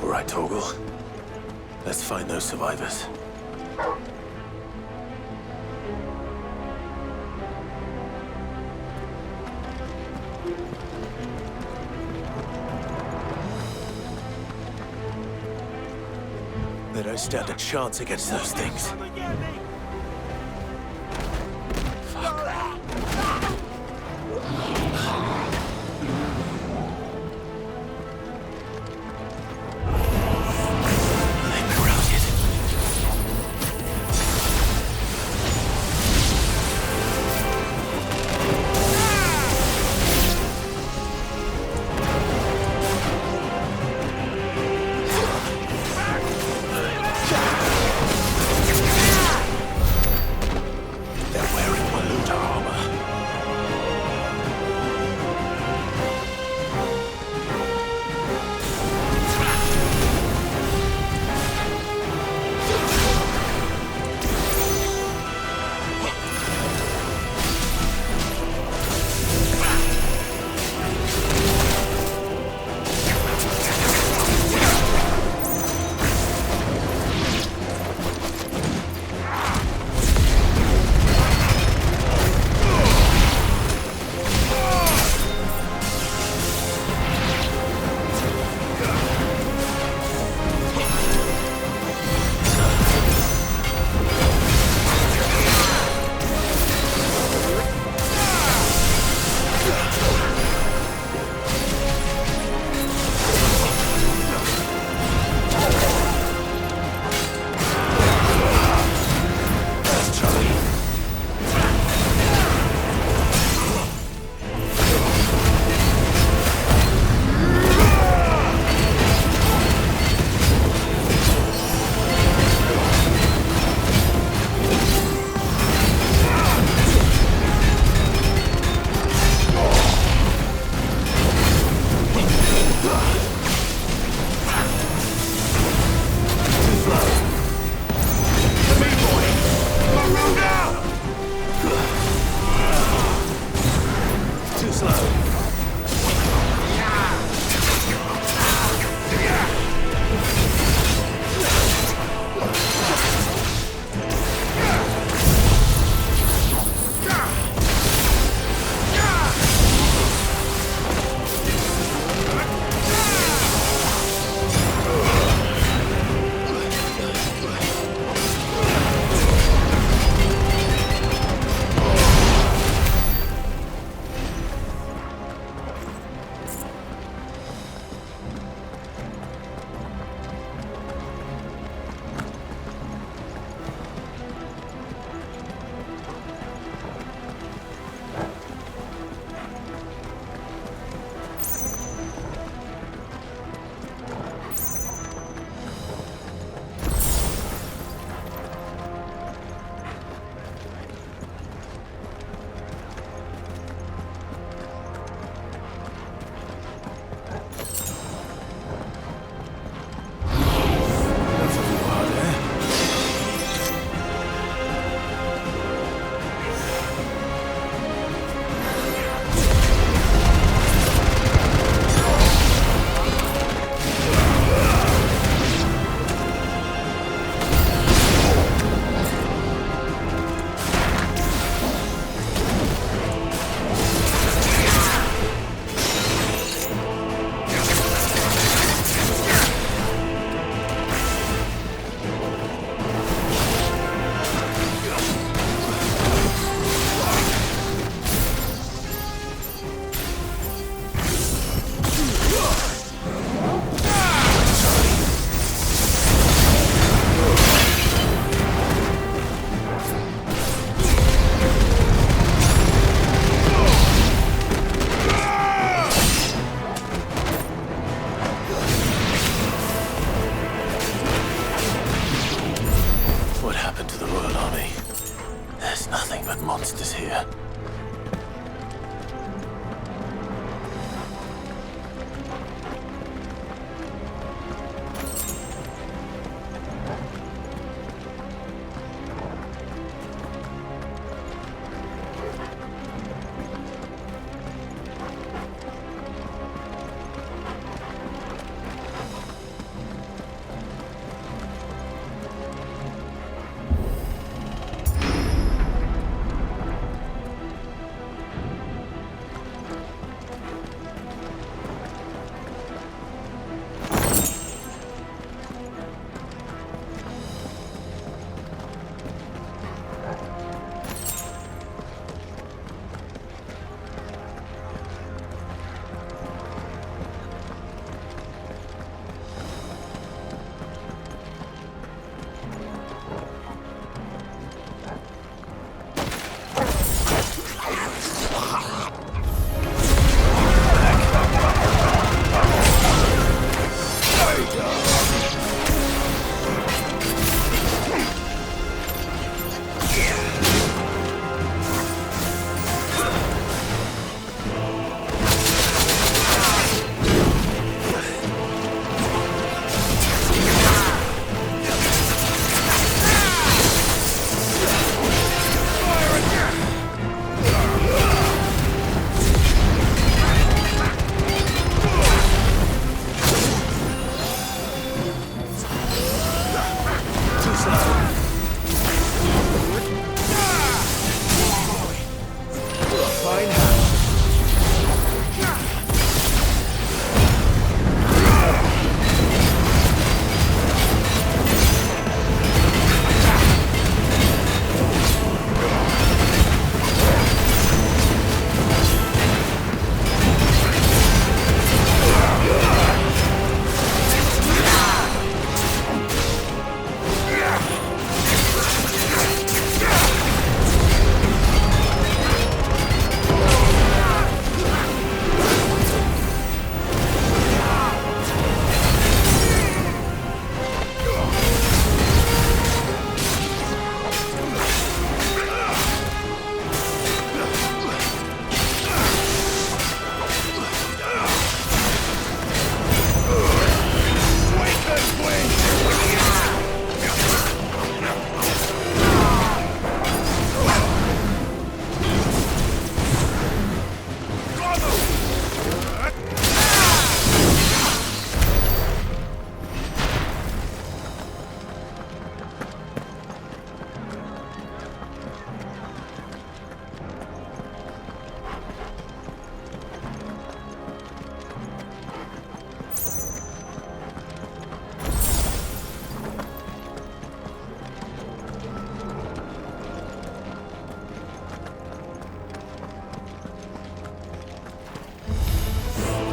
All right, Torgal. Let's find those survivors. They don't stand a chance against those things.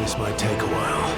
This might take a while.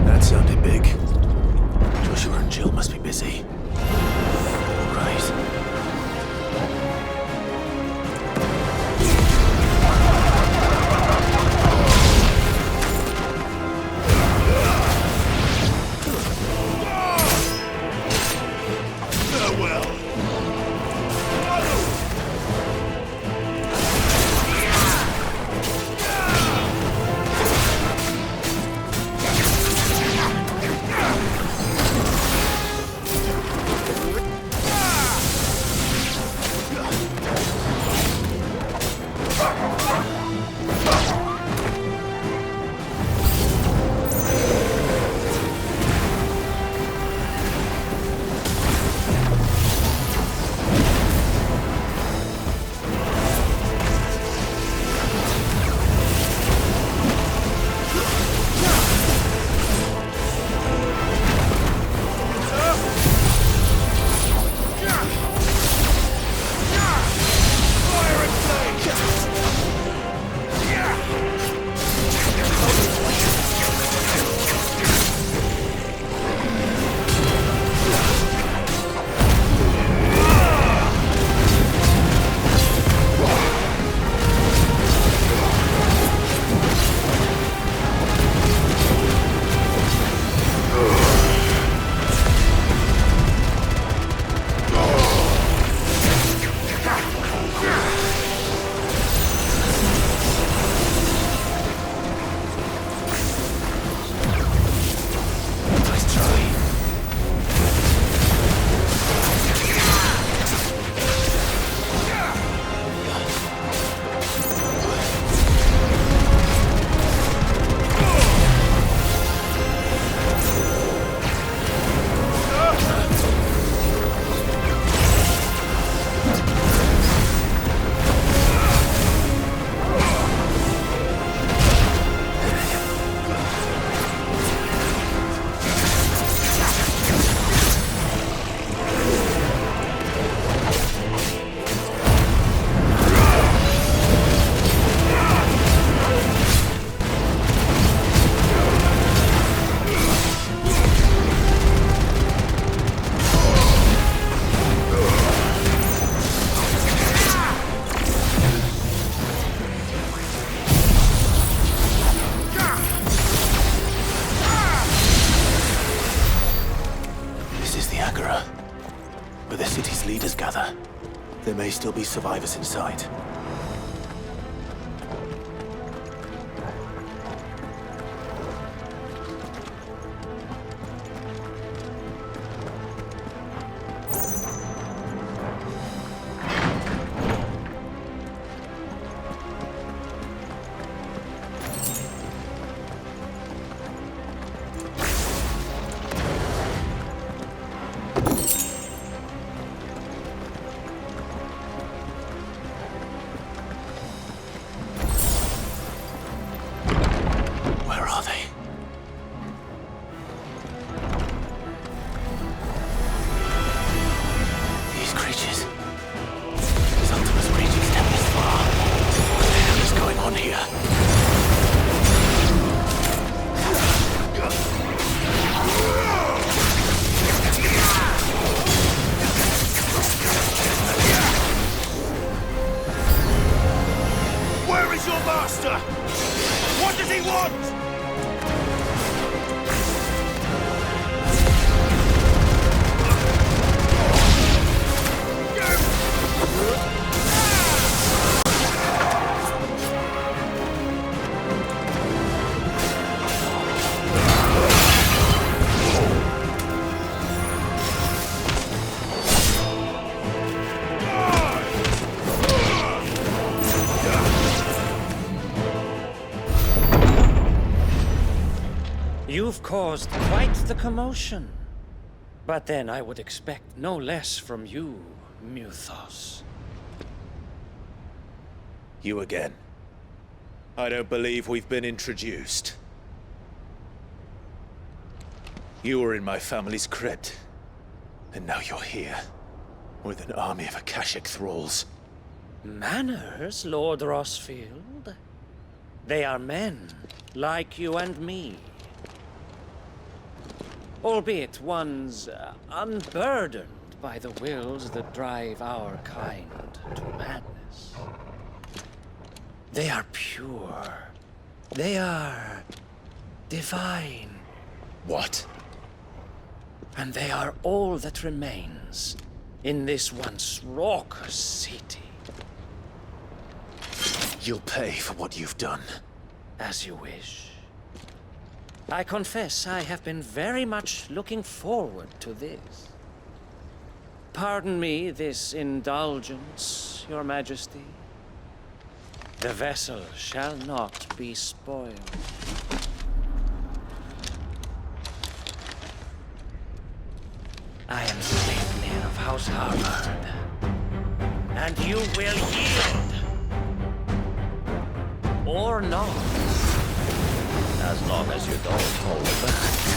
That sounded big. Joshua and Jill must be busy. Right. Where the city's leaders gather. There may still be survivors inside. You've caused quite the commotion. But then I would expect no less from you, Muthos. You again. I don't believe we've been introduced. You were in my family's crypt. And now you're here. With an army of Akashic thralls. Manners, Lord Rosfield? They are men, like you and me. Albeit ones unburdened by the wills that drive our kind to madness. They are pure. They are divine. What? And they are all that remains in this once raucous city. You'll pay for what you've done. As you wish. I confess I have been very much looking forward to this. Pardon me this indulgence, Your Majesty. The vessel shall not be spoiled. I am Sleipnir of House Harvard, and you will yield. Or not. As long as you don't hold back.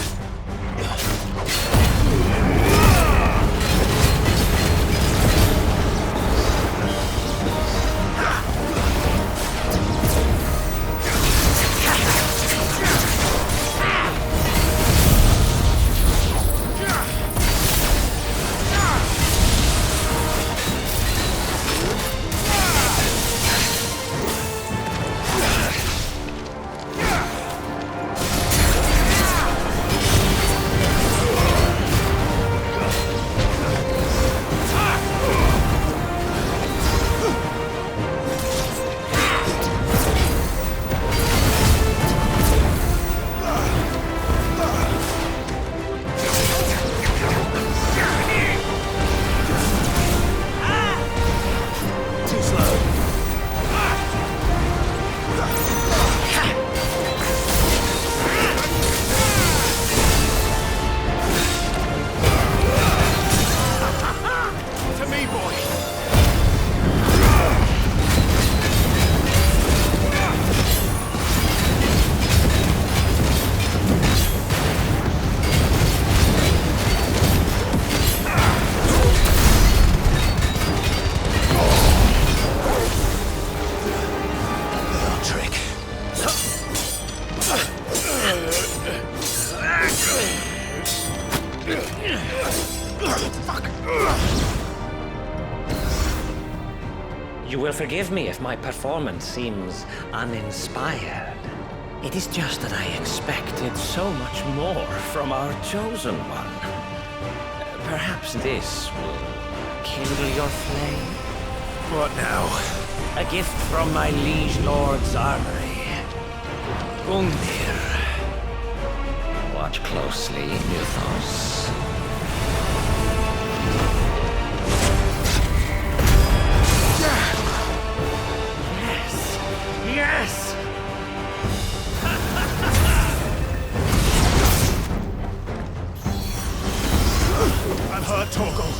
You will forgive me if my performance seems uninspired. It is just that I expected so much more from our chosen one. Perhaps this will kindle your flame? What now? A gift from my liege lord's armory. Gungnir. Watch closely, Muthos. Yes! I've heard Torgal.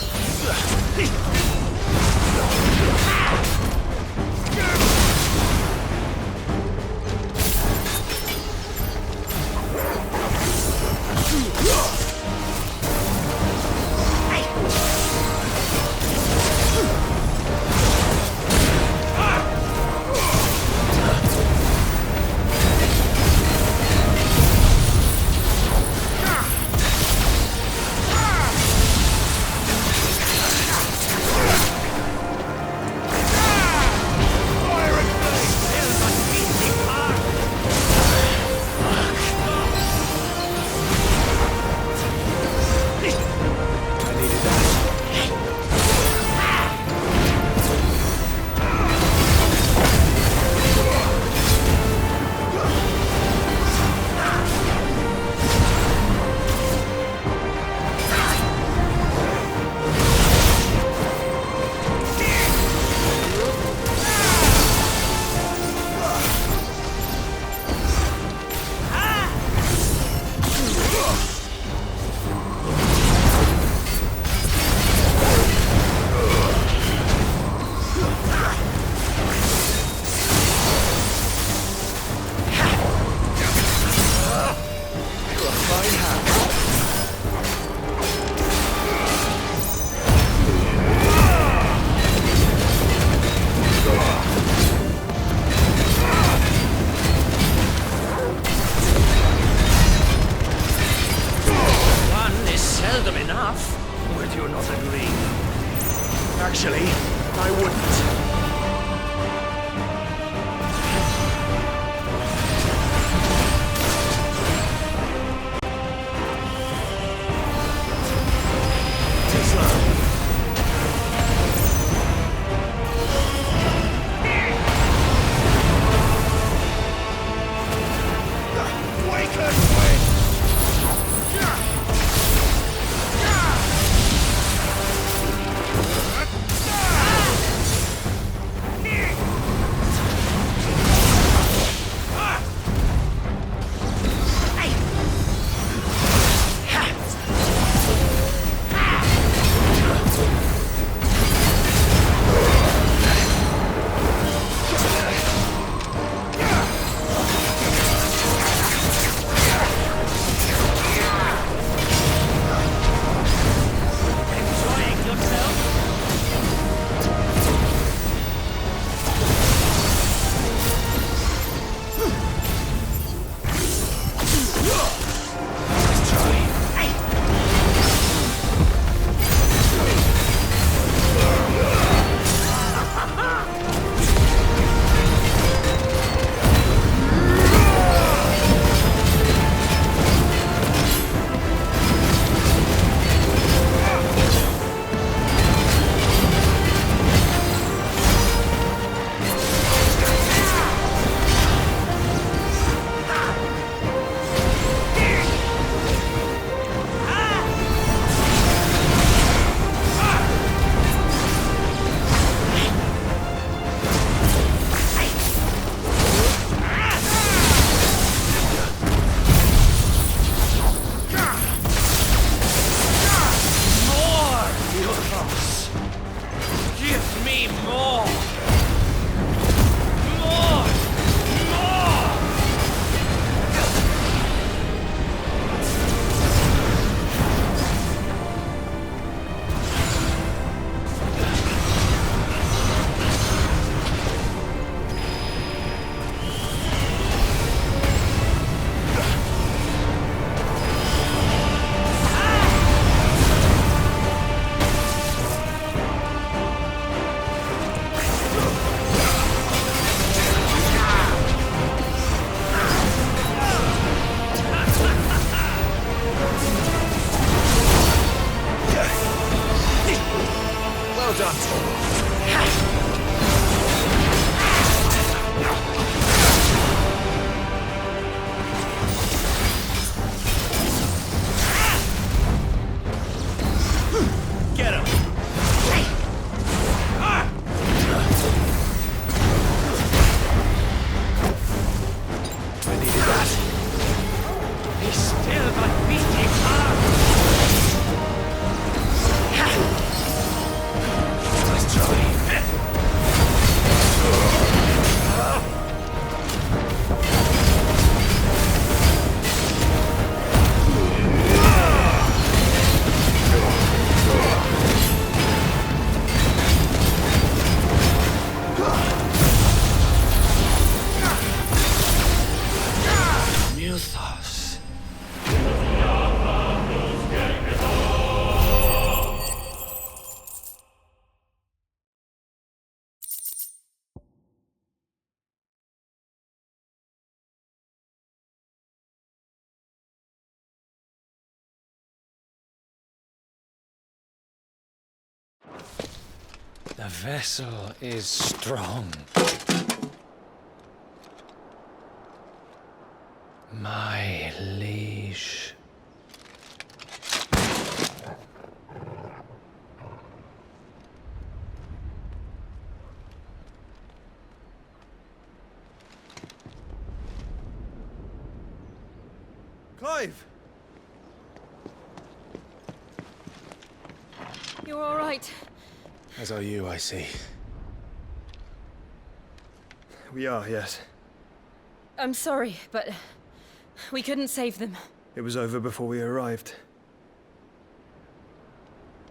Be still, my beastly heart! Let's try. Muthos. The vessel is strong. My liege. Clive! You're all right. As are you, I see. We are, yes. I'm sorry, but we couldn't save them. It was over before we arrived.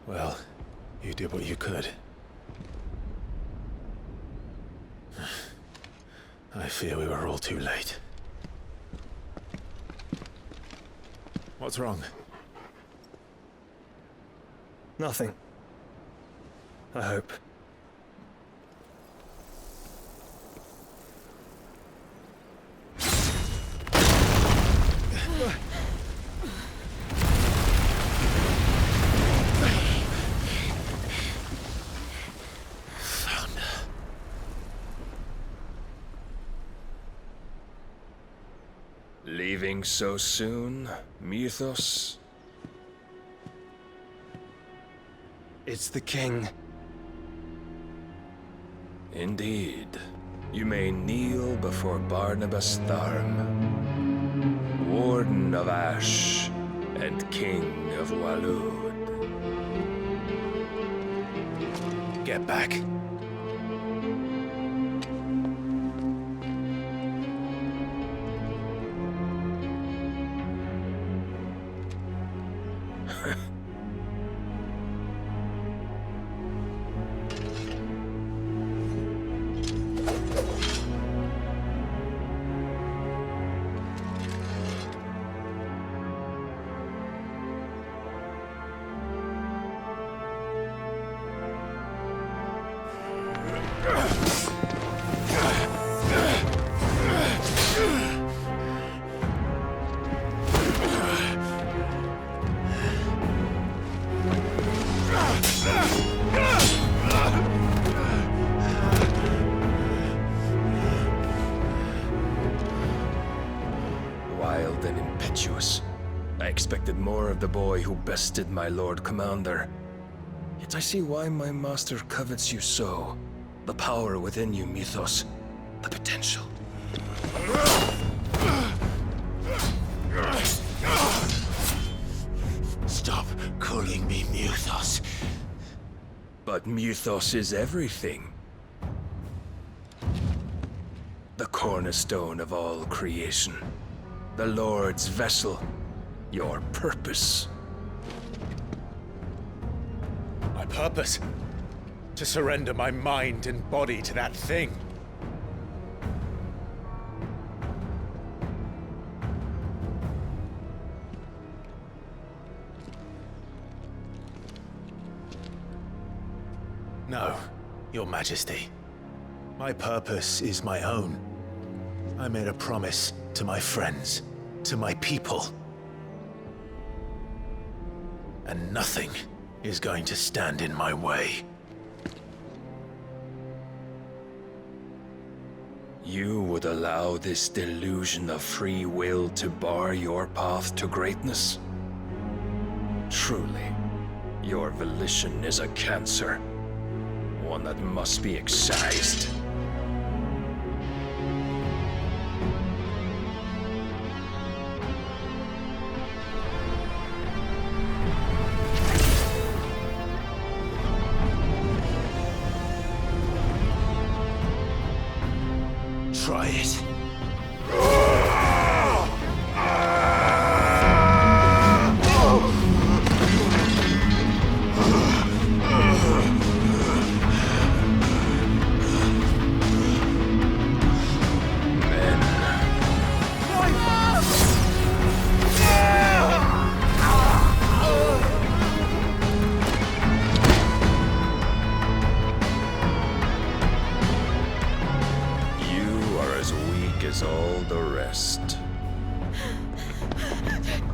Well, you did what you could. I fear we were all too late. What's wrong? Nothing. I hope. Leaving so soon, Mythos? It's the king. Indeed. You may kneel before Barnabas Tharm, Warden of Ash and King of Waloed. Get back. Wild and impetuous. I expected more of the boy who bested my Lord Commander. Yet I see why my master covets you so. The power within you, Mythos. The potential. Stop calling me Muthos. But Mythos is everything. The cornerstone of all creation. The Lord's vessel. Your purpose. My purpose? To surrender my mind and body to that thing. No, Your Majesty. My purpose is my own. I made a promise to my friends, to my people. And nothing is going to stand in my way. You would allow this delusion of free will to bar your path to greatness? Truly, your volition is a cancer. One that must be excised.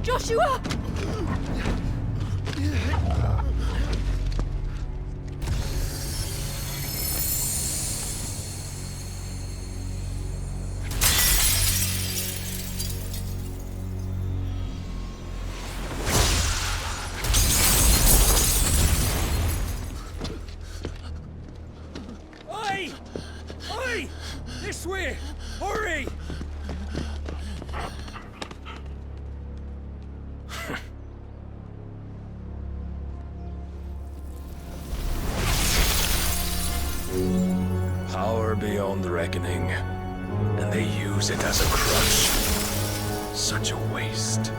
Joshua! Oi! Oi! This way! Hurry! Power beyond reckoning, and they use it as a crutch. Such a waste.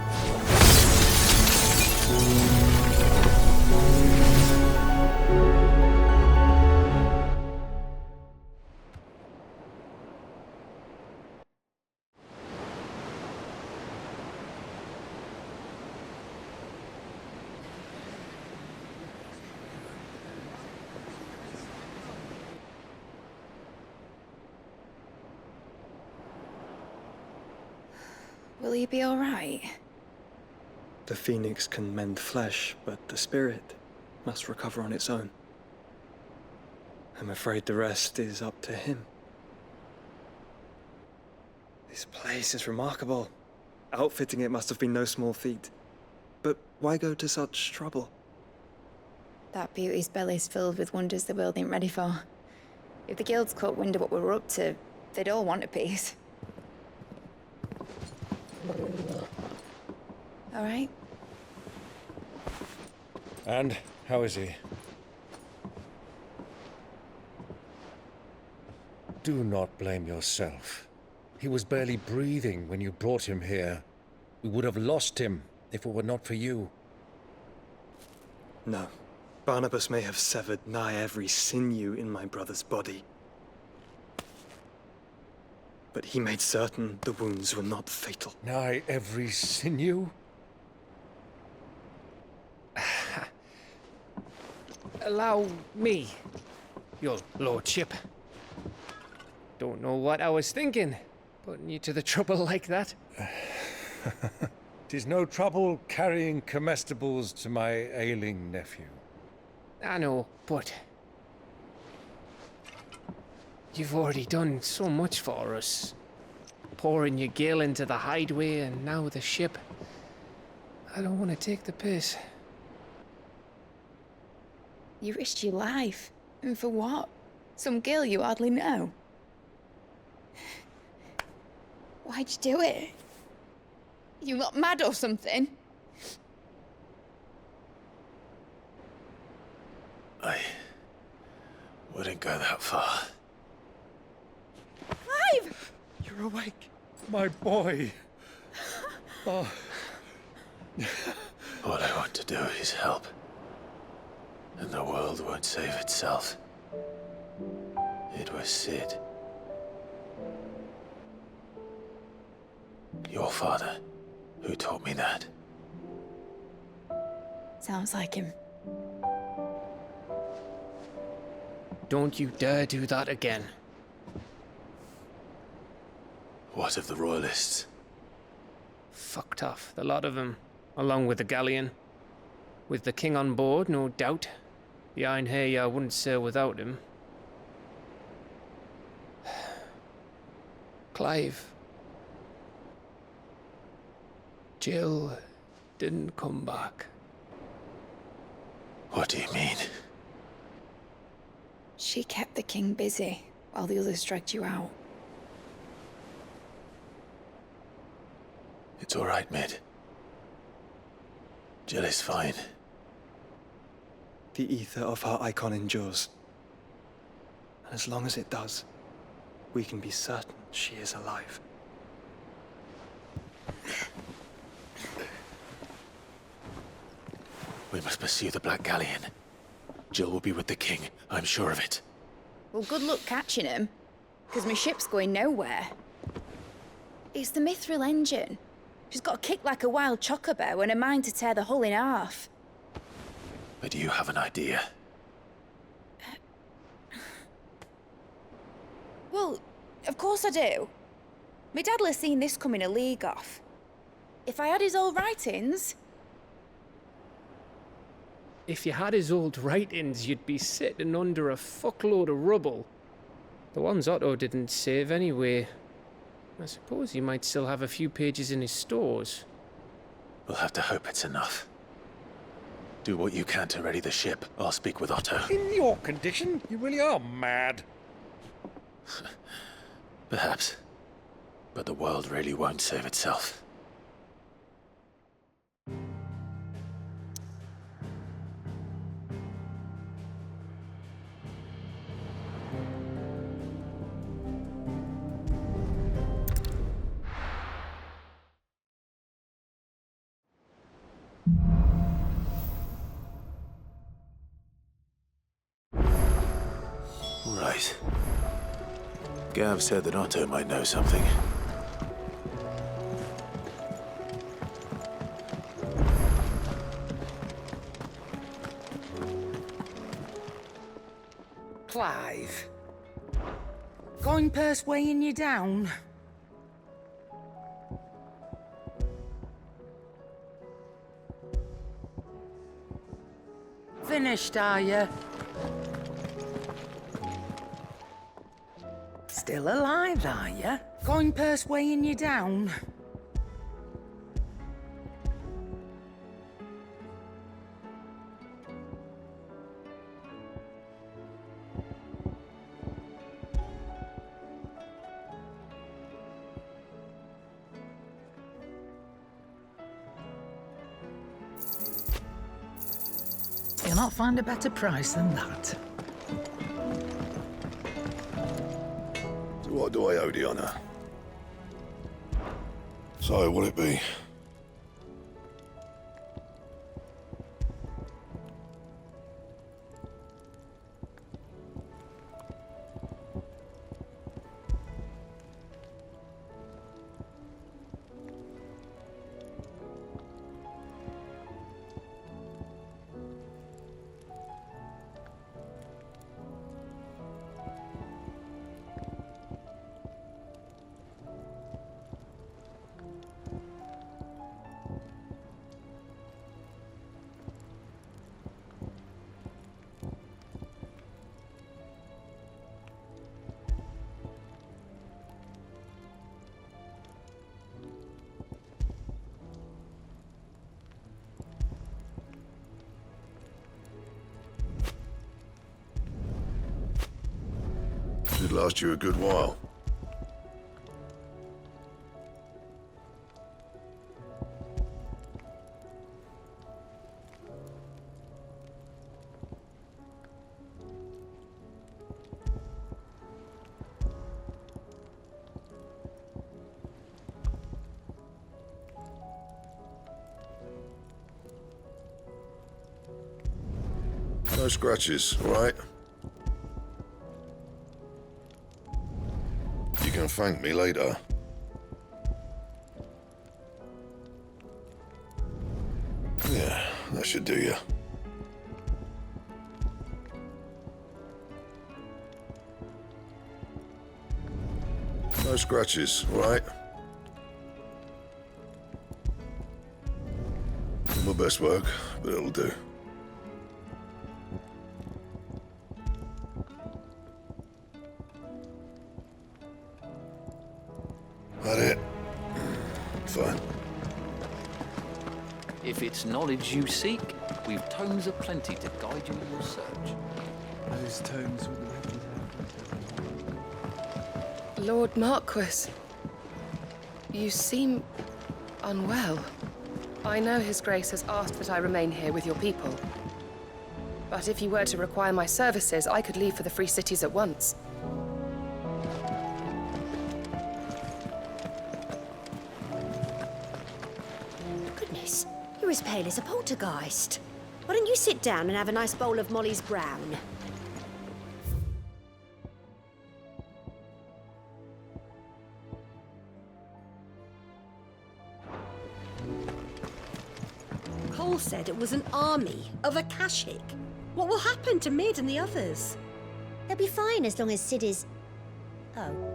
Will he be all right? The phoenix can mend flesh, but the spirit must recover on its own. I'm afraid the rest is up to him. This place is remarkable. Outfitting it must have been no small feat. But why go to such trouble? That beauty's belly's filled with wonders the world ain't ready for. If the guilds caught wind of what we were up to, they'd all want a piece. All right? And how is he? Do not blame yourself. He was barely breathing when you brought him here. We would have lost him if it were not for you. No. Barnabas may have severed nigh every sinew in my brother's body. But he made certain the wounds were not fatal. Nigh every sinew? Allow me, your lordship. Don't know what I was thinking, putting you to the trouble like that. 'Tis no trouble carrying comestibles to my ailing nephew. I know, but you've already done so much for us. Pouring your gil into the hideaway and now the ship. I don't want to take the piss. You risked your life. And for what? Some girl you hardly know. Why'd you do it? You not mad or something? I wouldn't go that far. Clive! You're awake, my boy. Oh. All I want to do is help. And the world won't save itself. It was Sid. Your father, who taught me that. Sounds like him. Don't you dare do that again. What of the Royalists? Fucked off, the lot of them, along with the galleon. With the king on board, no doubt. The Iron Hair wouldn't sail without him. Clive. Jill didn't come back. What do you mean? She kept the king busy while the others dragged you out. It's all right, Mid. Jill is fine. The ether of her icon endures. And as long as it does, we can be certain she is alive. We must pursue the Black Galleon. Jill will be with the king, I'm sure of it. Well, good luck catching him, because my ship's going nowhere. It's the Mithril engine. She's got a kick like a wild chocobo and a mind to tear the hull in half. But do you have an idea? Well, of course I do. My dad'll have seen this coming a league off. If I had his old writings, If you had his old writings, you'd be sitting under a fuckload of rubble. The ones Otto didn't save anyway. I suppose he might still have a few pages in his stores. We'll have to hope it's enough. Do what you can to ready the ship. I'll speak with Otto. In your condition, you really are mad. Perhaps. But the world really won't save itself. Right. Gav said that Otto might know something. Clive. Going purse weighing you down? Finished, are you? Still alive, are you? Going purse weighing you down? You'll not find a better price than that. So what do I owe the honour? So, will it be? Should last you a good while. No scratches, all right? You can thank me later. Yeah, that should do you. No scratches, all right? My best work, but it'll do. That it? Fine. If it's knowledge you seek, we've tomes aplenty to guide you in your search. Those tomes would Lord Marquis, you seem unwell. I know His Grace has asked that I remain here with your people. But if you were to require my services, I could leave for the Free Cities at once. Goodness, you're as pale as a poltergeist. Why don't you sit down and have a nice bowl of Molly's Brown? Cole said it was an army of Akashic. What will happen to Mid and the others? They'll be fine as long as Sid is... Oh.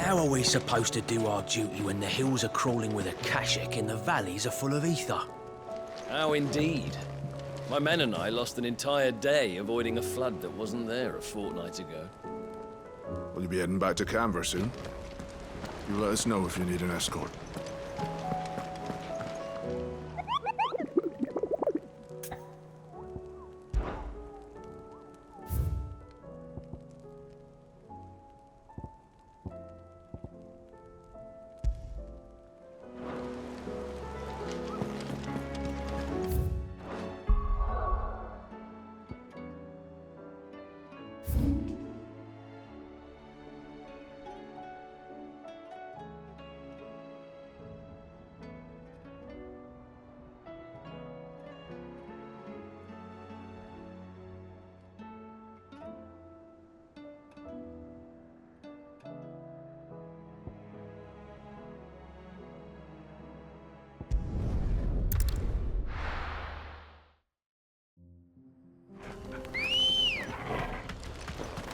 How are we supposed to do our duty when the hills are crawling with akashic and the valleys are full of ether? How indeed. My men and I lost an entire day avoiding a flood that wasn't there a fortnight ago. Will you be heading back to Canver soon? You let us know if you need an escort.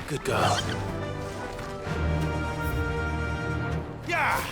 Good girl. Yeah!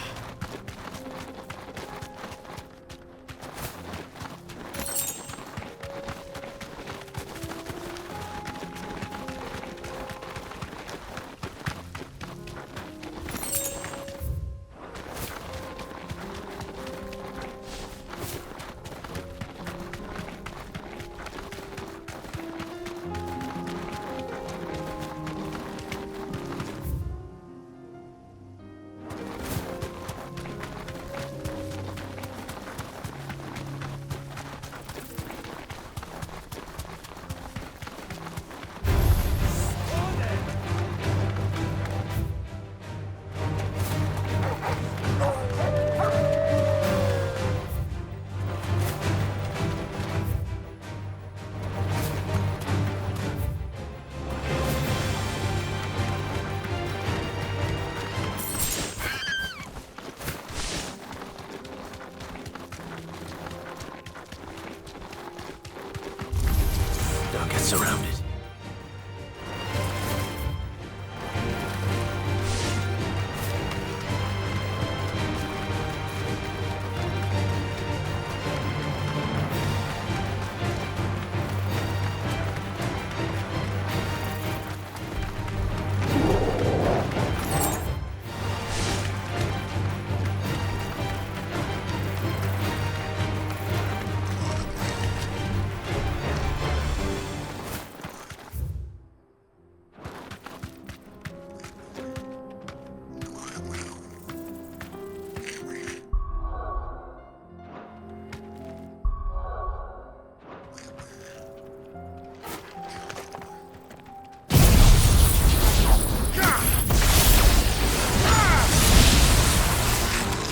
Don't get surrounded.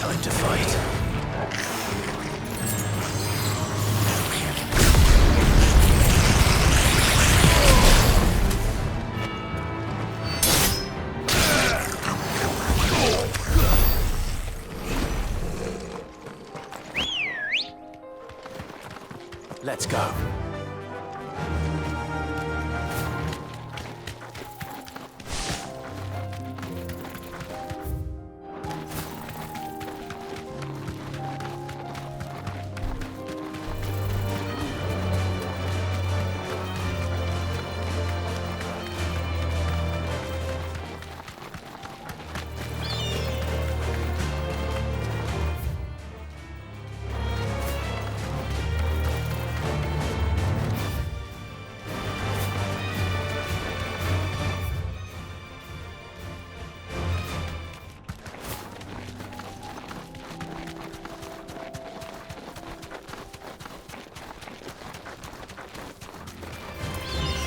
Time to fight. Let's go.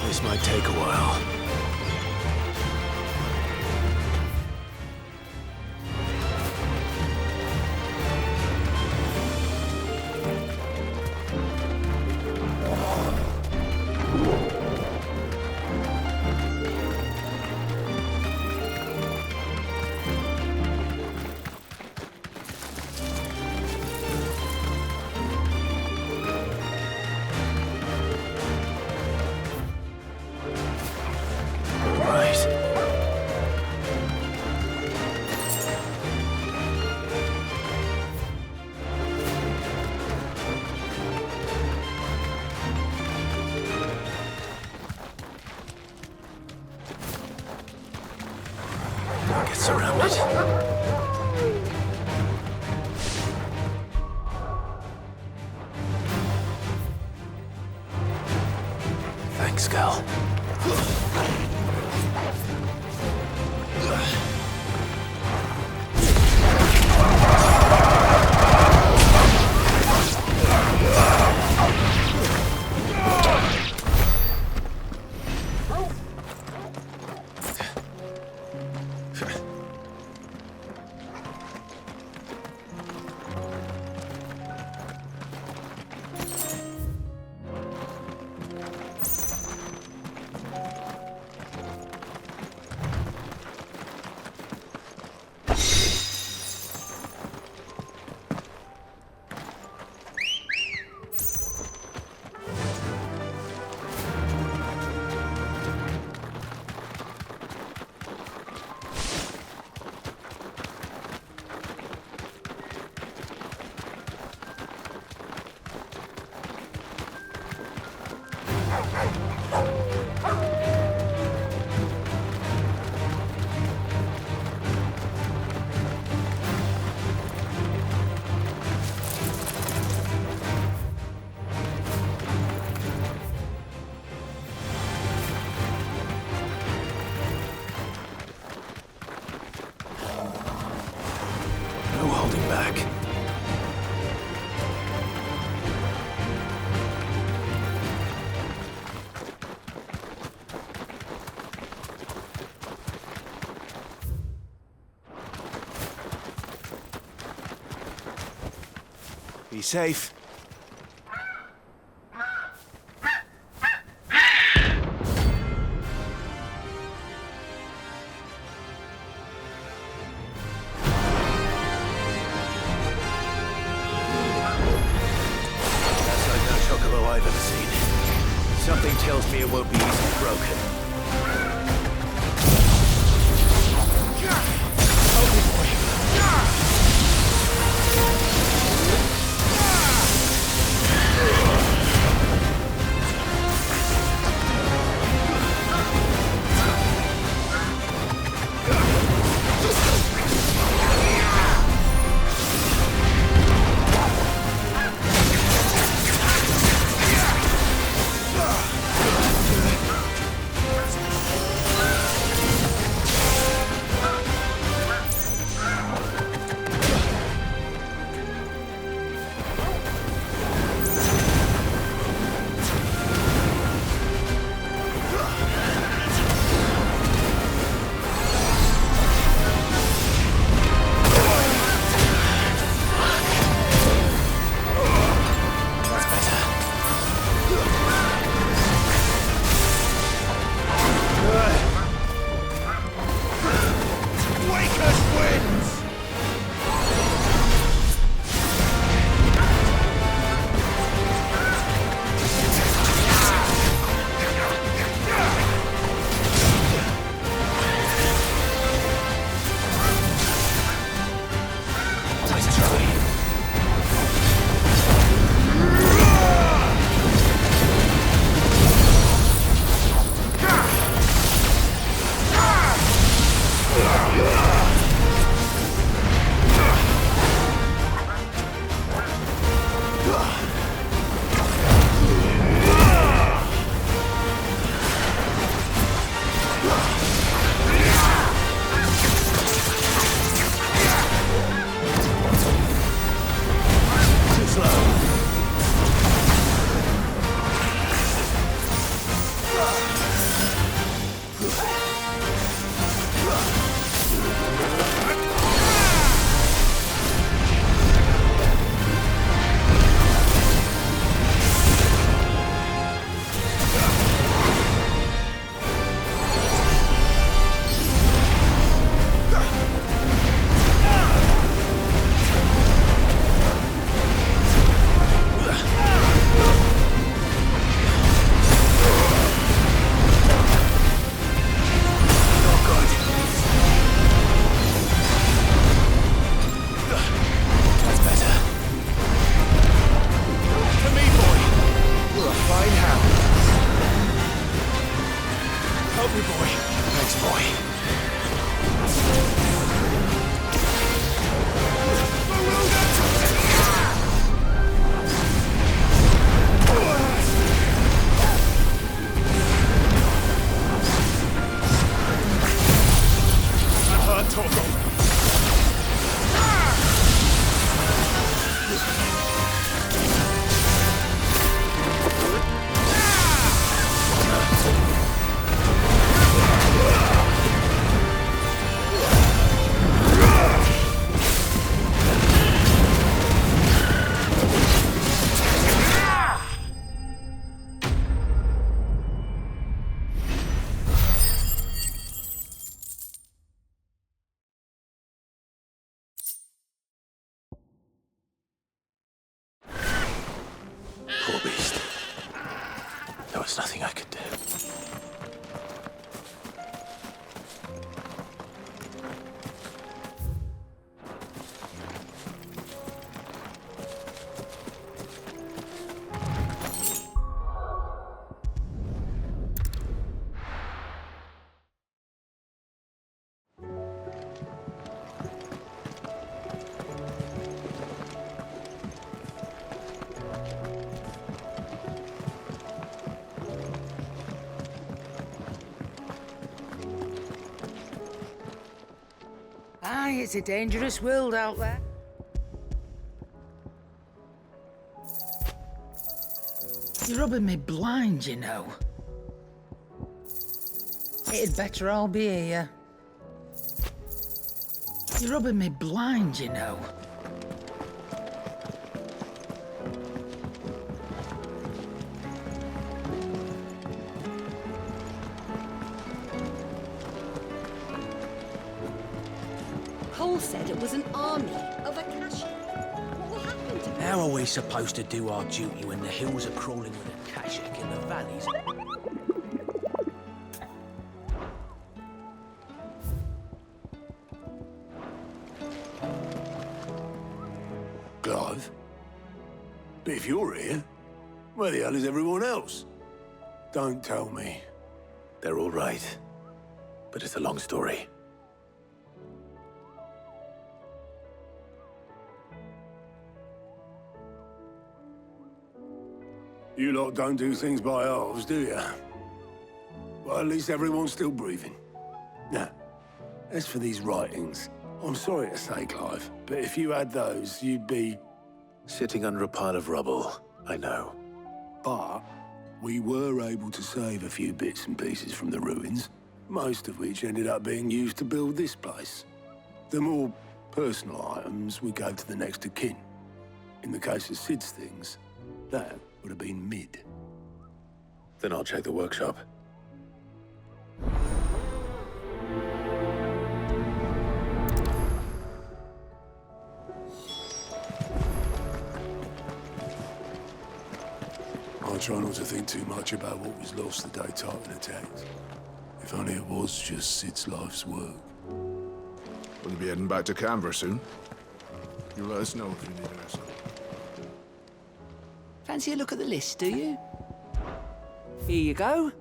This might take a while. skull. No holding back. Be safe. That's like no chocobo I've ever seen. Something tells me it won't be easily broken. There's nothing I could do. Aye, it's a dangerous world out there. You're rubbing me blind, you know. It'd better all be here. You're rubbing me blind, you know. Cole said it was an army of Akashi. What will happen to them? How are we supposed to do our duty when the hills are crawling with Akashic in the valleys? Clive? But if you're here, where the hell is everyone else? Don't tell me. They're all right. But it's a long story. You lot don't do things by halves, do you? Well, at least everyone's still breathing. Now, as for these writings, I'm sorry to say, Clive, but if you had those, you'd be... Sitting under a pile of rubble, I know. But we were able to save a few bits and pieces from the ruins, most of which ended up being used to build this place. The more personal items we gave to the next of kin. In the case of Sid's things, that would have been mid. Then I'll check the workshop. I try not to think too much about what was lost the day Titan attacked. If only it was just Sid's life's work. Will you be heading back to Canver soon? You let us know if you need an escort. Fancy a look at the list, do you? Here you go.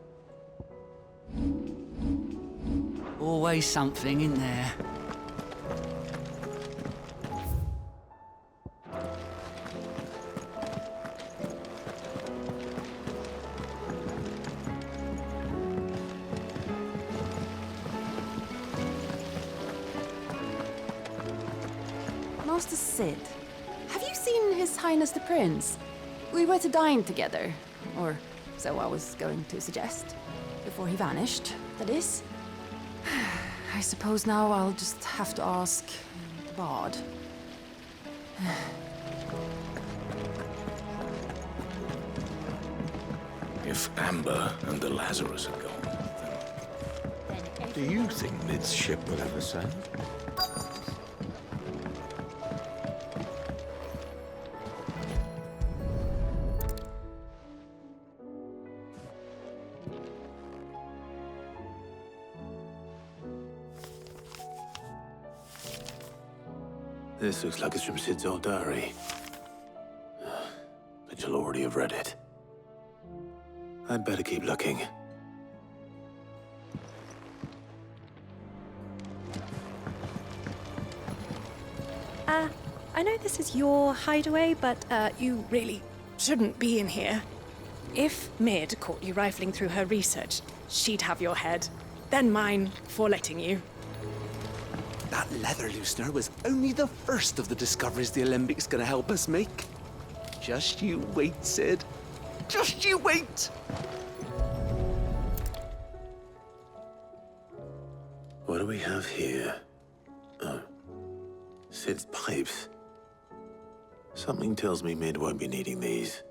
Always something in there. Master Sid, have you seen His Highness the Prince? We were to dine together, or so I was going to suggest. Before he vanished, that is. I suppose now I'll just have to ask Bard. If Amber and the Lazarus are gone, then do you think Mid's ship will ever sail? This looks like it's from Sid's old diary. But you'll already have read it. I'd better keep looking. I know this is your hideaway, but you really shouldn't be in here. If Mid caught you rifling through her research, she'd have your head. Then mine for letting you. That leather loosener was only the first of the discoveries the Alembics gonna help us make. Just you wait, Sid. Just you wait! What do we have here? Oh. Sid's pipes. Something tells me Mid won't be needing these.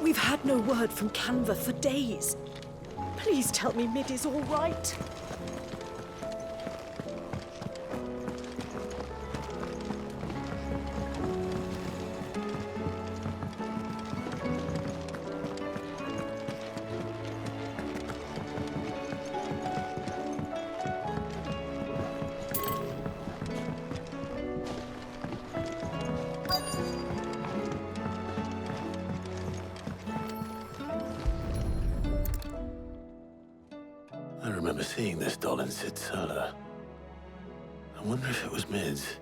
We've had no word from Canver for days. Please tell me Mid is all right. I remember seeing this doll in Sid Solar. I wonder if it was Mid's.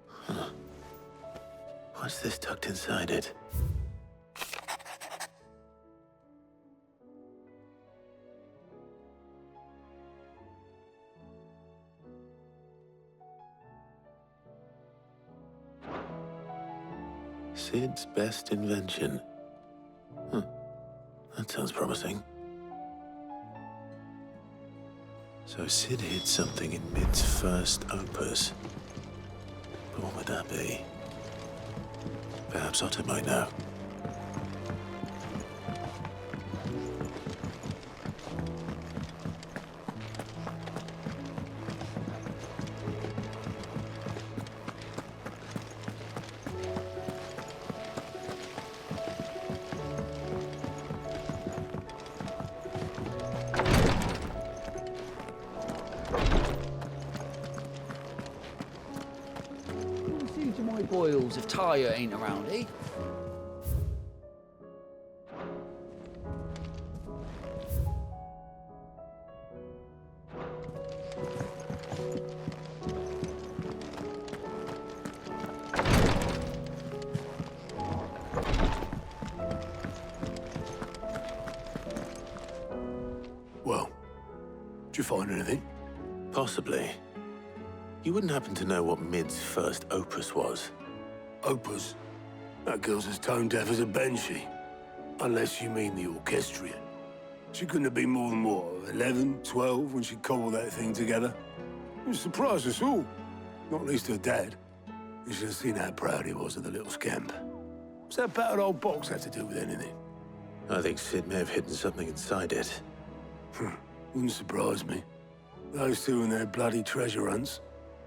Huh. What's this tucked inside it? Sid's best invention. Huh. That sounds promising. So Sid hid something in Mid's first opus. But what would that be? Perhaps Otto might know. See to my boils if Tyre ain't around, eh? Well, did you find anything? Possibly. You wouldn't happen to know what Mid's first opus was? Opus? That girl's as tone deaf as a banshee. Unless you mean the orchestrion. She couldn't have been more than, what, 11, 12 when she cobbled that thing together? It surprised us all. Not least her dad. You should have seen how proud he was of the little scamp. What's that battered old box have to do with anything? I think Sid may have hidden something inside it. Wouldn't surprise me. Those two and their bloody treasure hunts.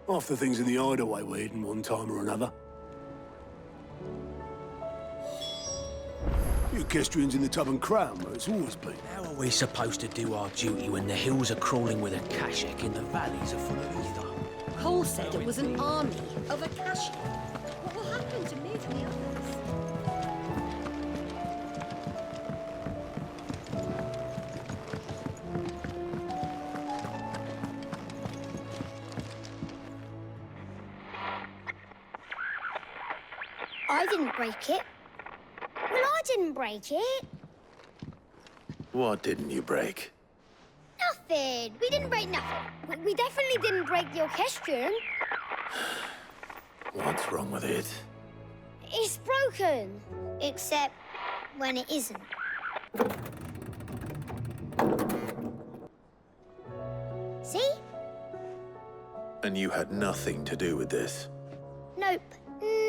Half the things in the hideaway were hidden one time or another. The orchestrion's in the Tub and Crown, where it's always been. How are we supposed to do our duty when the hills are crawling with Akashic and the valleys are full of ether? Cole said it was an army of Akashic. What will happen to me and the others? I didn't break it. Well, I didn't break it. What didn't you break? Nothing. We didn't break nothing. We definitely didn't break the orchestrion. What's wrong with it? It's broken. Except when it isn't. See? And you had nothing to do with this? Nope.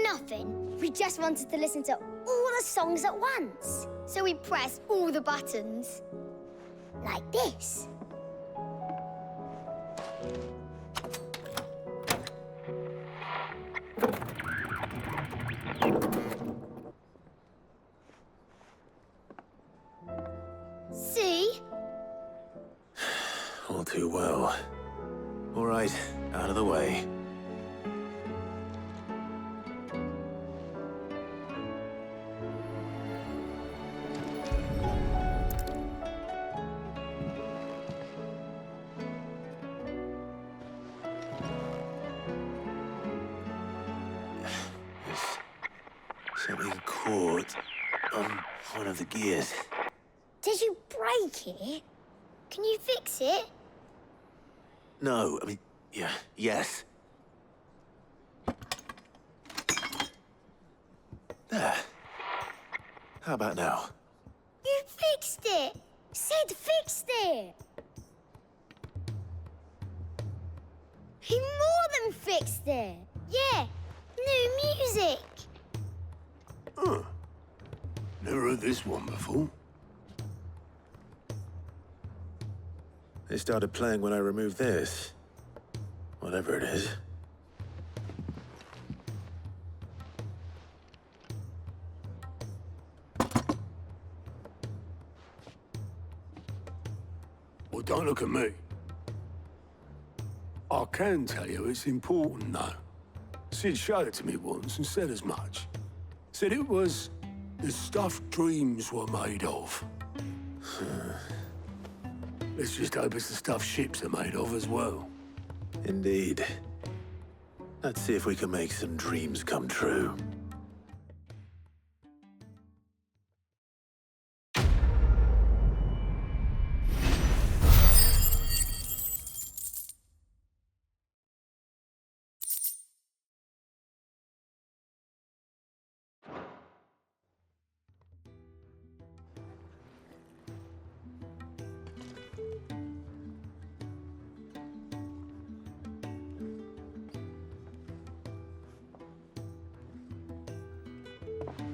Nothing. We just wanted to listen to all the songs at once. So we pressed all the buttons. Like this. See? All too well. All right, out of the way. Something caught on one of the gears. Did you break it? Can you fix it? No, I mean, yes. There. How about now? You fixed it! Sid fixed it! He more than fixed it! Yeah, new music! Huh. Never heard this one before. They started playing when I removed this. Whatever it is. Well, don't look at me. I can tell you it's important, though. Sid showed it to me once and said as much. Said it was the stuff dreams were made of. Let's just hope it's the stuff ships are made of as well. Indeed. Let's see if we can make some dreams come true.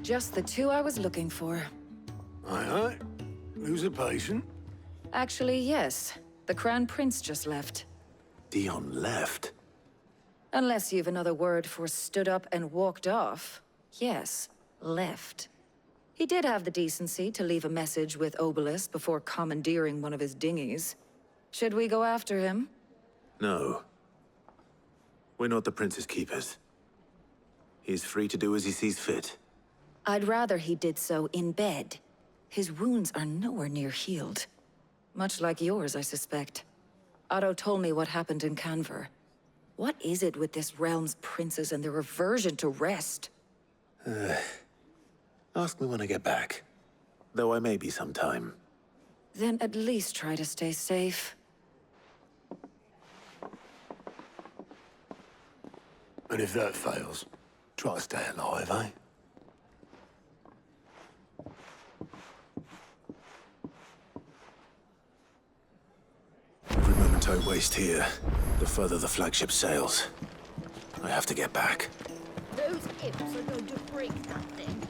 Just the two I was looking for. Aye, aye. Who's a patient? Actually, yes. The Crown Prince just left. Dion left? Unless you've another word for stood up and walked off. Yes, left. He did have the decency to leave a message with Obelisk before commandeering one of his dinghies. Should we go after him? No. We're not the Prince's keepers. He's free to do as he sees fit. I'd rather he did so in bed. His wounds are nowhere near healed. Much like yours, I suspect. Otto told me what happened in Canver. What is it with this realm's princes and their aversion to rest? Ask me when I get back. Though I may be sometime. Then at least try to stay safe. And if that fails, try to stay alive, eh? Every moment I waste here, the further the flagship sails. I have to get back. Those imps are going to break that thing.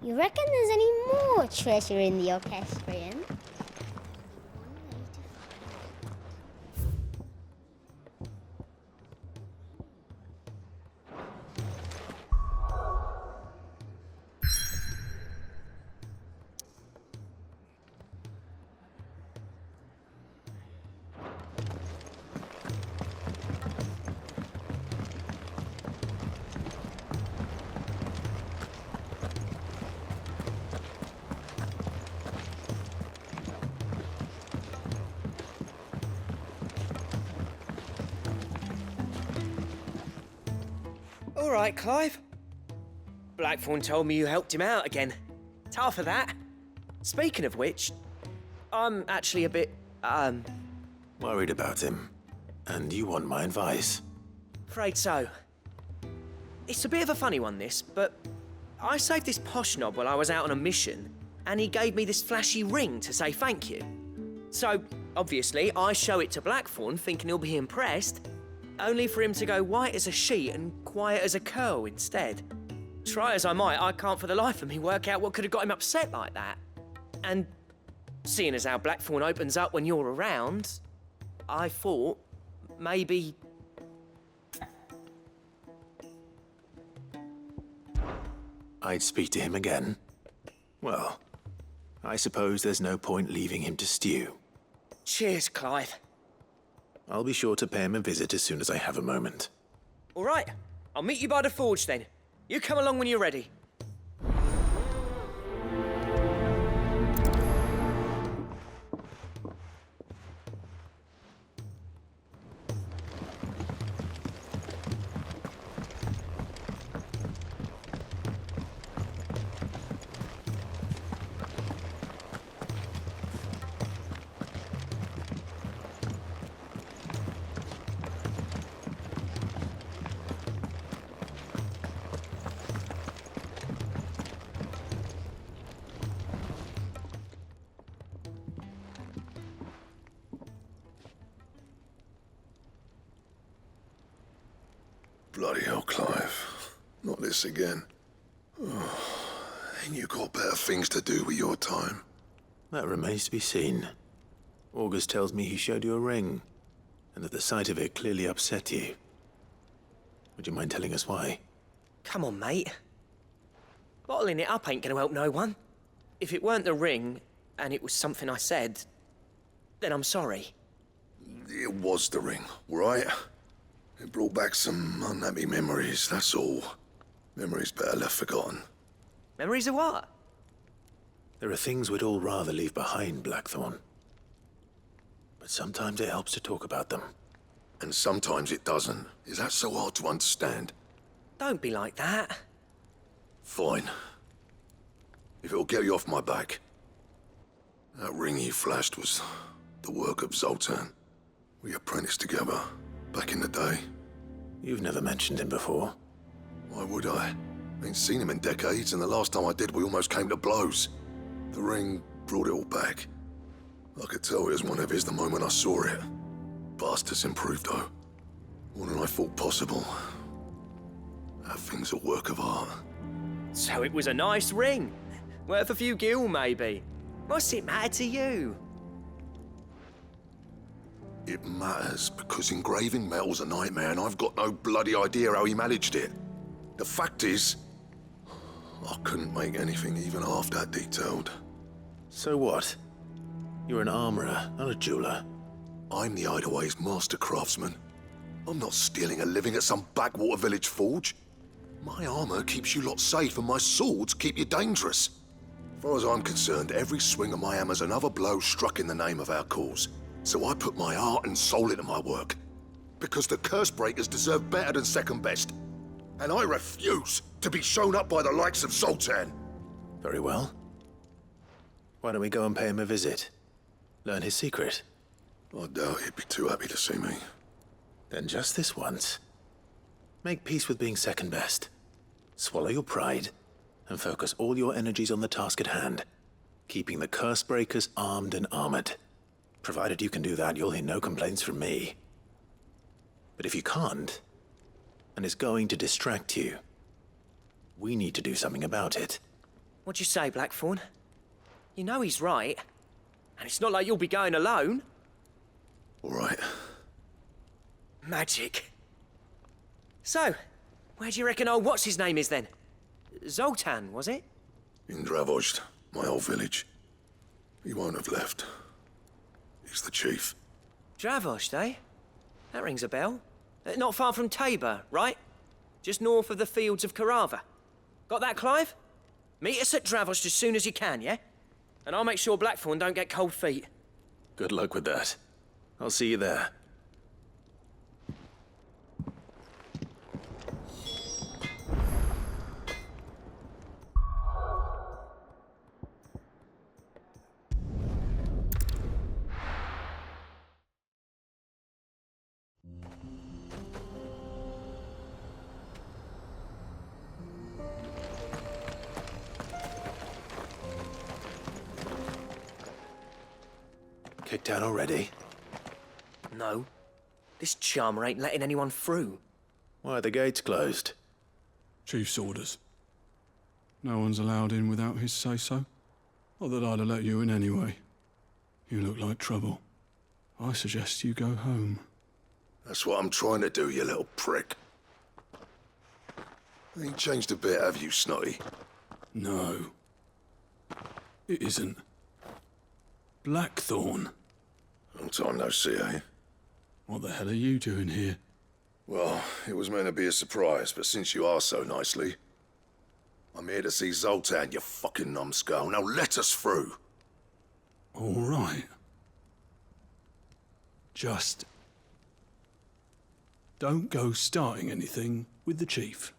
You reckon there's any more treasure in the orchestrion? All right, Clive. Blackthorn told me you helped him out again. Tough of that. Speaking of which, I'm actually a bit, Worried about him. And you want my advice? afraid so. It's a bit of a funny one, this, but I saved this posh knob while I was out on a mission, and he gave me this flashy ring to say thank you. So, obviously, I show it to Blackthorn, thinking he'll be impressed, only for him to go white as a sheet and quiet as a curl instead. Try as I might, I can't for the life of me work out what could have got him upset like that. And seeing as how Blackthorn opens up when you're around, I thought maybe... I'd speak to him again. Well, I suppose there's no point leaving him to stew. Cheers, Clive. I'll be sure to pay him a visit as soon as I have a moment. All right, I'll meet you by the forge then. You come along when you're ready. Bloody hell, Clive. Not this again. Oh, ain't you got better things to do with your time? That remains to be seen. August tells me he showed you a ring, and that the sight of it clearly upset you. Would you mind telling us why? Come on, mate. Bottling it up ain't gonna help no one. If it weren't the ring, and it was something I said, then I'm sorry. It was the ring, right? It brought back some unhappy memories, that's all. Memories better left forgotten. Memories of what? There are things we'd all rather leave behind, Blackthorn. But sometimes it helps to talk about them. And sometimes it doesn't. Is that so hard to understand? Don't be like that. Fine. If it'll get you off my back. That ring you flashed was the work of Zoltan. We apprenticed together, back in the day. You've never mentioned him before. Why would I? Ain't seen him in decades, and the last time I did, we almost came to blows. The ring brought it all back. I could tell it was one of his the moment I saw it. Bastard's improved, though. More than I thought possible. That thing's a work of art. So it was a nice ring. Worth a few gil, maybe. What's it matter to you? It matters because engraving metal's a nightmare, and I've got no bloody idea how he managed it. The fact is, I couldn't make anything even half that detailed. So what? You're an armorer, not a jeweler. I'm the Hideaway's master craftsman. I'm not stealing a living at some backwater village forge. My armor keeps you lot safe, and my swords keep you dangerous. As far as I'm concerned, every swing of my hammer's another blow struck in the name of our cause. So I put my heart and soul into my work. Because the Cursebreakers deserve better than second best. And I refuse to be shown up by the likes of Zoltan. Very well. Why don't we go and pay him a visit? Learn his secret. I doubt he'd be too happy to see me. Then just this once. Make peace with being second best. Swallow your pride, and focus all your energies on the task at hand. Keeping the Cursebreakers armed and armored. Provided you can do that, you'll hear no complaints from me. But if you can't, and it's going to distract you, we need to do something about it. What'd you say, Blackthorn? You know he's right. And it's not like you'll be going alone. All right. Magic. So, where do you reckon old what's-his-name is then? Zoltan, was it? In Dravozd, my old village. He won't have left. He's the chief. Dravozd, eh? That rings a bell. Not far from Tabor, right? Just north of the fields of Carava. Got that, Clive? Meet us at Dravozd as soon as you can, yeah? And I'll make sure Blackthorn don't get cold feet. Good luck with that. I'll see you there. Kicked out already? No. This charmer ain't letting anyone through. Why are the gates closed? Chief's orders. No one's allowed in without his say-so. Not that I'd have let you in anyway. You look like trouble. I suggest you go home. That's what I'm trying to do, you little prick. Ain't changed a bit, have you, Snotty? No. It isn't. Blackthorn. Long time no see, eh? What the hell are you doing here? Well, it was meant to be a surprise, but since you are so nicely, I'm here to see Zoltan, you fucking numbskull. Now let us through. All right. Just don't go starting anything with the chief.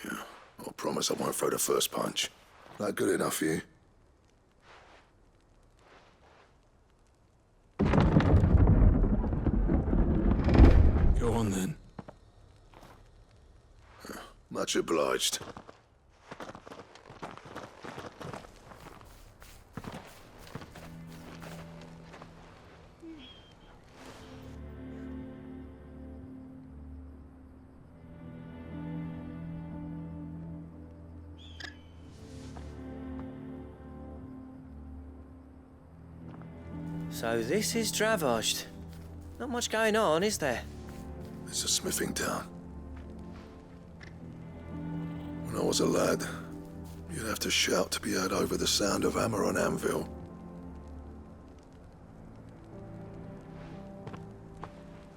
Yeah, I promise I won't throw the first punch. That good enough for you? Go on then. Much obliged. So this is Dravozd. Not much going on, is there? It's a smithing town. When I was a lad, You'd have to shout to be heard over the sound of hammer on anvil.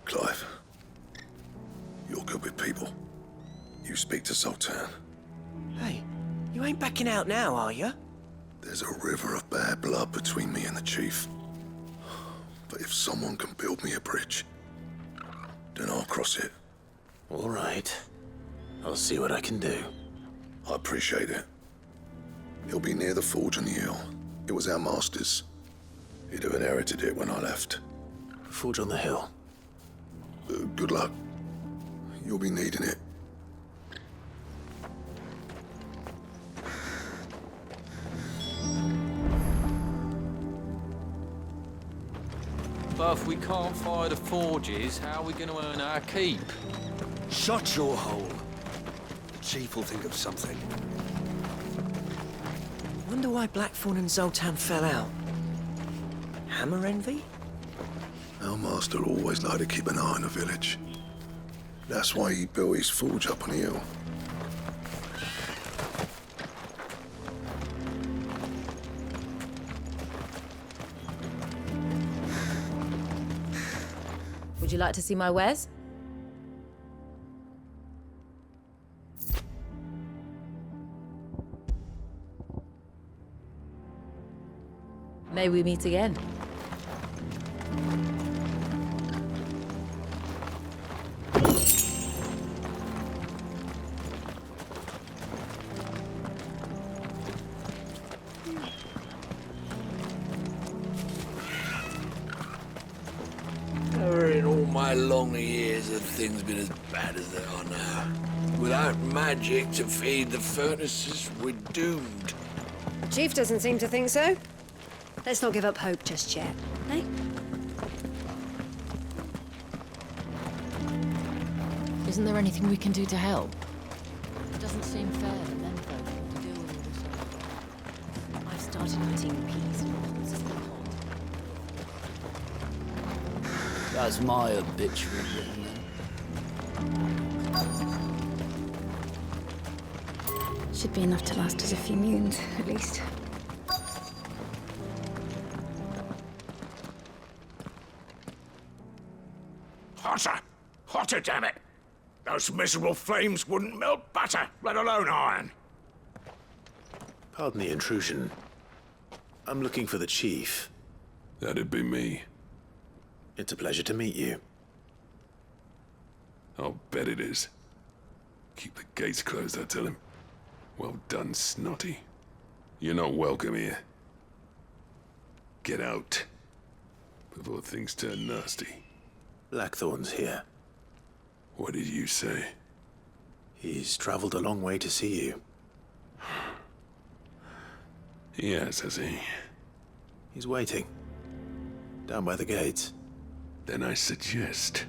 Clive, you're good with people. You speak to Zoltan. Hey, you ain't backing out now, are you? There's a river of bad blood between me and the chief. But if someone can build me a bridge, then I'll cross it. All right. I'll see what I can do. I appreciate it. He'll be near the forge on the hill. It was our master's. He'd have inherited it when I left. Forge on the hill. Good luck. You'll be needing it. But if we can't fire the forges, how are we going to earn our keep? Shut your hole. The chief will think of something. Wonder why Blackthorn and Zoltan fell out. Hammer envy? Our master always liked to keep an eye on the village. That's why he built his forge up on the hill. Would you like to see my wares? May we meet again. Never in all my long years have things been as bad as they are now. Without magic to feed the furnaces, we're doomed. Chief doesn't seem to think so. Let's not give up hope just yet, eh? Isn't there anything we can do to help? It doesn't seem fair that men folk have to deal with all this. I've started putting peas and pods in the pot. That's my obituary written then. Should be enough to last us a few moons, at least. Hotter! Hotter, damn it! Those miserable flames wouldn't melt butter, let alone iron. Pardon the intrusion. I'm looking for the chief. That'd be me. It's a pleasure to meet you. I'll bet it is. Keep the gates closed, I tell him. Well done, Snotty. You're not welcome here. Get out. Before things turn nasty. Blackthorn's here. What did you say? He's traveled a long way to see you. Yes, has he? He's waiting. Down by the gates. Then I suggest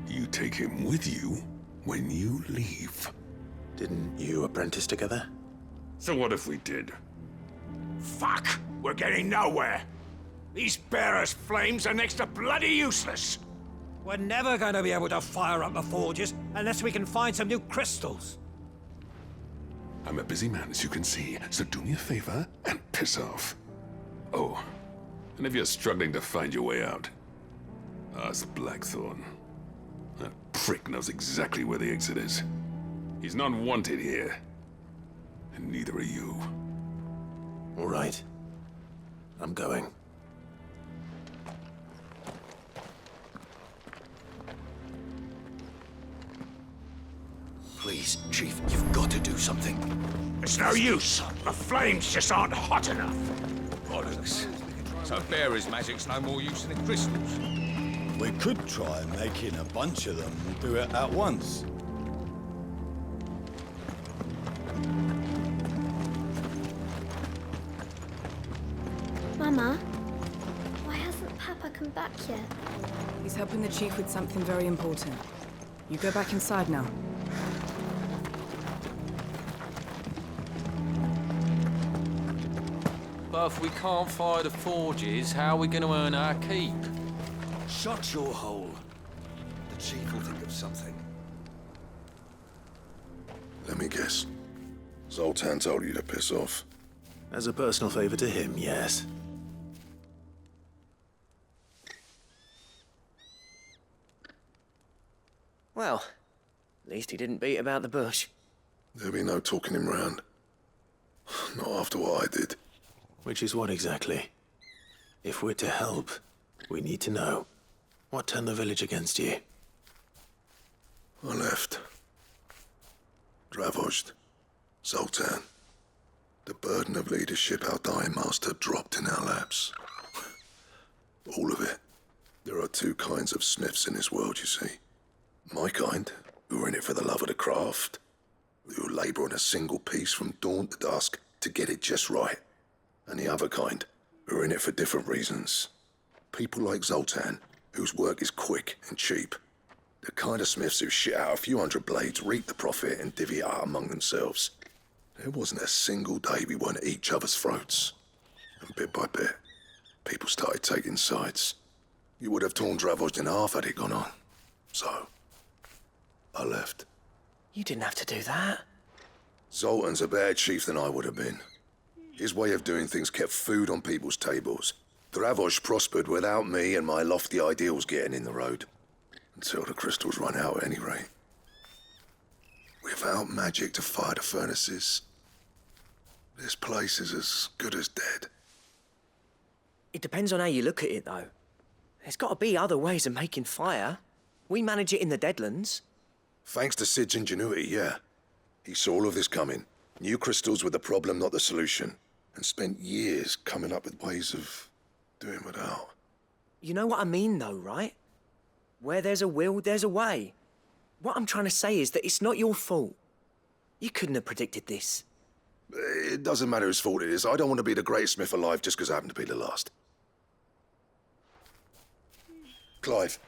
you take him with you when you leave. Didn't you apprentice together? So what if we did? Fuck! We're getting nowhere. These bearers' flames are next to bloody useless. We're never going to be able to fire up the forges unless we can find some new crystals. I'm a busy man, as you can see, so do me a favor and piss off. Oh, and if you're struggling to find your way out, ask Blackthorn. That prick knows exactly where the exit is. He's not wanted here. And neither are you. All right. I'm going. Please, Chief, you've got to do something. It's no use. The flames just aren't hot enough. Bollocks. So bearers' magic's no more use than the crystals. We could try making a bunch of them do it at once. Mama, why hasn't Papa come back yet? He's helping the chief with something very important. You go back inside now. But if we can't fire the forges, how are we going to earn our keep? Shut your hole. The chief will think of something. Let me guess. Zoltan told you to piss off. As a personal favor to him, yes. Well, at least he didn't beat about the bush. There'll be no talking him round. Not after what I did. Which is what exactly? If we're to help, we need to know. What turned the village against you? I left. Dravojd. Zoltan. The burden of leadership our dying master dropped in our laps. All of it. There are two kinds of smiths in this world, you see. My kind, who are in it for the love of the craft, who labour on a single piece from dawn to dusk to get it just right. And the other kind, who are in it for different reasons. People like Zoltan, whose work is quick and cheap. The kind of smiths who shit out a few hundred blades, reap the profit, and divvy it out among themselves. There wasn't a single day we weren't at each other's throats. And bit by bit, people started taking sides. You would have torn Dravojd in half had it gone on. So, I left. You didn't have to do that. Zoltan's a better chief than I would have been. His way of doing things kept food on people's tables. Dravojd prospered without me and my lofty ideals getting in the road. Until the crystals run out at any rate. Without magic to fire the furnaces, this place is as good as dead. It depends on how you look at it, though. There's got to be other ways of making fire. We manage it in the Deadlands. Thanks to Sid's ingenuity, yeah. He saw all of this coming. Knew crystals were the problem, not the solution. And spent years coming up with ways of doing without. You know what I mean, though, right? Where there's a will, there's a way. What I'm trying to say is that it's not your fault. You couldn't have predicted this. It doesn't matter whose fault it is. I don't want to be the greatest smith alive just because I happen to be the last. Clive.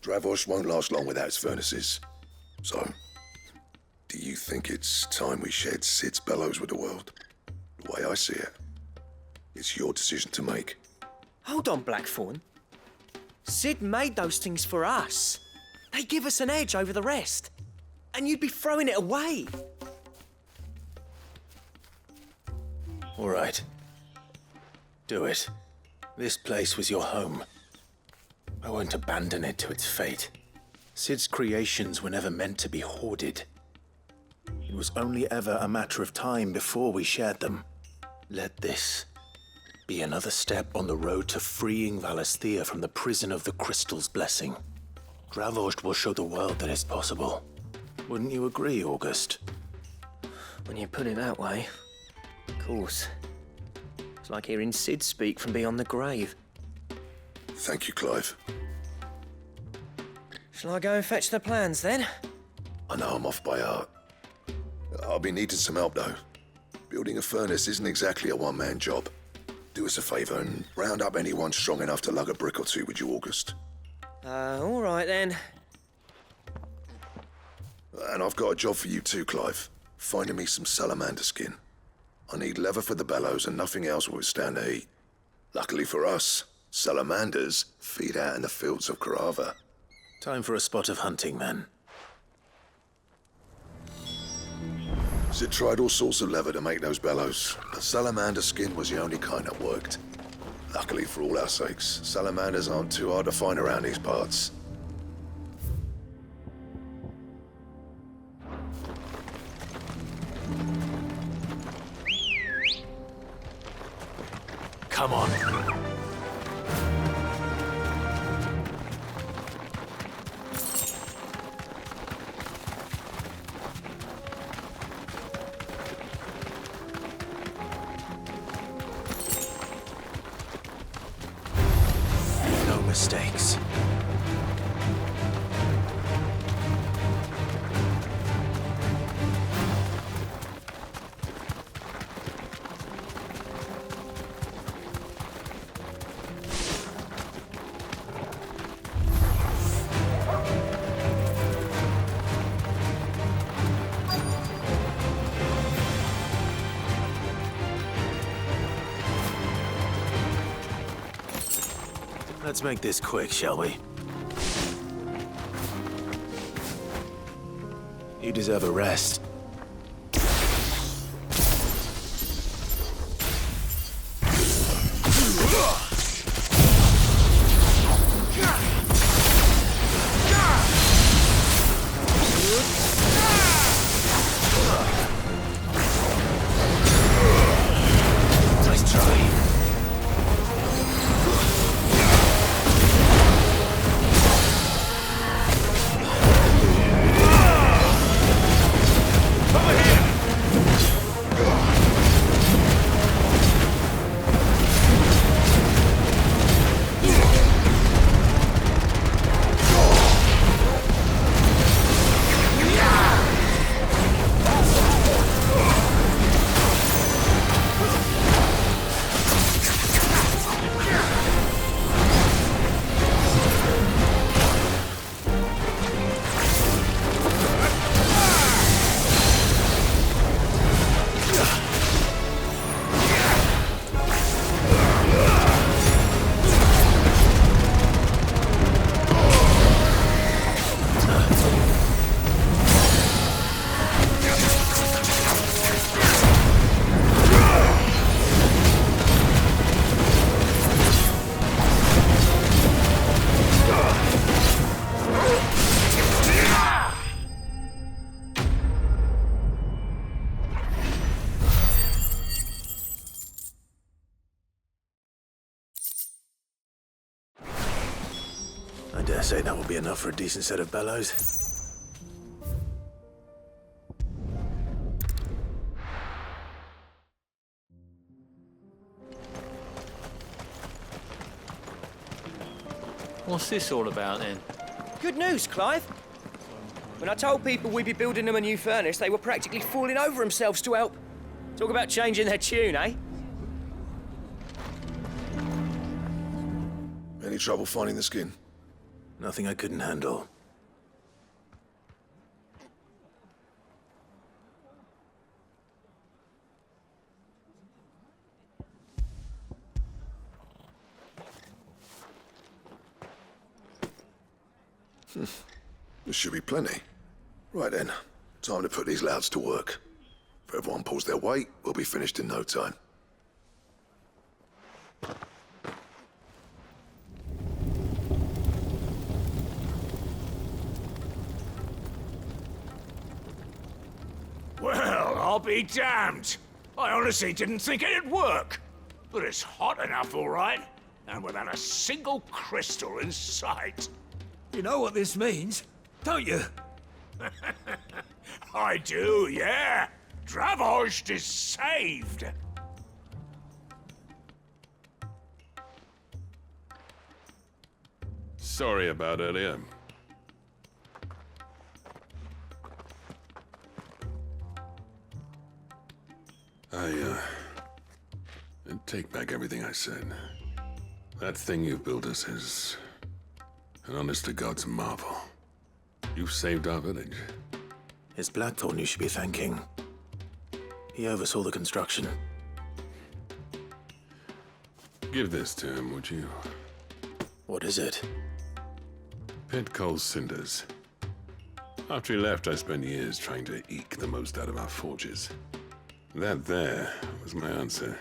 Dravojd won't last long without its furnaces. So, do you think it's time we shared Sid's bellows with the world? The way I see it, it's your decision to make. Hold on, Blackthorn. Sid made those things for us. They give us an edge over the rest. And you'd be throwing it away. All right. Do it. This place was your home. I won't abandon it to its fate. Sid's creations were never meant to be hoarded. It was only ever a matter of time before we shared them. Let this be another step on the road to freeing Valisthea from the prison of the Crystal's blessing. Dravojd will show the world that it's possible. Wouldn't you agree, August? When you put it that way, of course. It's like hearing Sid speak from beyond the grave. Thank you, Clive. Shall I go and fetch the plans, then? I know I'm off by heart. I'll be needing some help, though. Building a furnace isn't exactly a one-man job. Do us a favour and round up anyone strong enough to lug a brick or two, would you, August? All right, then. And I've got a job for you too, Clive. Finding me some salamander skin. I need leather for the bellows and nothing else will withstand the heat. Luckily for us, salamanders feed out in the fields of Karava. Time for a spot of hunting, then. Sid tried all sorts of leather to make those bellows, but salamander skin was the only kind that worked. Luckily for all our sakes, salamanders aren't too hard to find around these parts. Come on. No mistakes. Let's make this quick, shall we? You deserve a rest. I dare say that will be enough for a decent set of bellows. What's this all about, then? Good news, Clive. When I told people we'd be building them a new furnace, they were practically falling over themselves to help. Talk about changing their tune, eh? Any trouble finding the skin? Nothing I couldn't handle. There should be plenty. Right then, time to put these louds to work. If everyone pulls their weight, we'll be finished in no time. Well, I'll be damned. I honestly didn't think it'd work. But it's hot enough, all right. And without a single crystal in sight. You know what this means, don't you? I do, yeah. Dravost is saved. Sorry about earlier. I take back everything I said. That thing you built us is an honest-to-God's marvel. You've saved our village. It's Blackthorn you should be thanking. He oversaw the construction. Give this to him, would you? What is it? Pit Coal's cinders. After he left, I spent years trying to eke the most out of our forges. That there was my answer.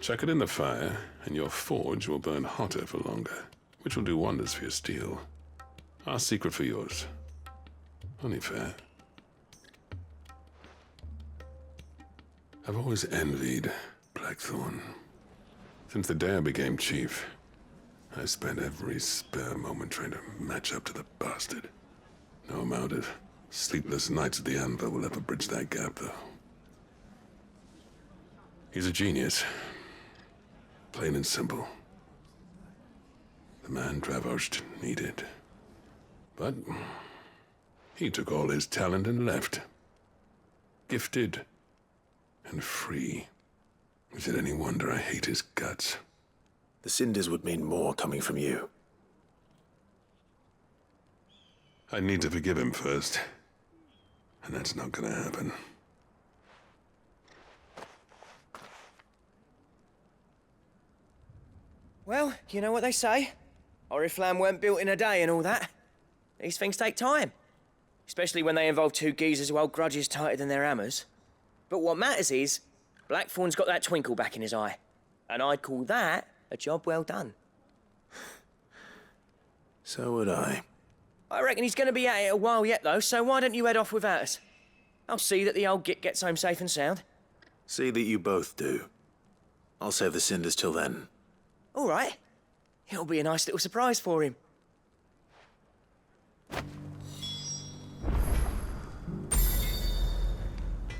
Chuck it in the fire, and your forge will burn hotter for longer, which will do wonders for your steel. Our secret for yours. Only fair. I've always envied Blackthorn. Since the day I became chief, I spent every spare moment trying to match up to the bastard. No amount of sleepless nights at the Anvil will ever bridge that gap, though. He's a genius. Plain and simple. The man Dravost needed. But he took all his talent and left. Gifted and free. Is it any wonder I hate his guts? The cinders would mean more coming from you. I need to forgive him first. And that's not gonna happen. Well, you know what they say. Oriflamme weren't built in a day and all that. These things take time. Especially when they involve two geezers who hold grudges tighter than their hammers. But what matters is, Blackthorn's got that twinkle back in his eye. And I'd call that a job well done. So would I. I reckon he's going to be at it a while yet, though, so why don't you head off without us? I'll see that the old git gets home safe and sound. See that you both do. I'll save the cinders till then. All right. It'll be a nice little surprise for him.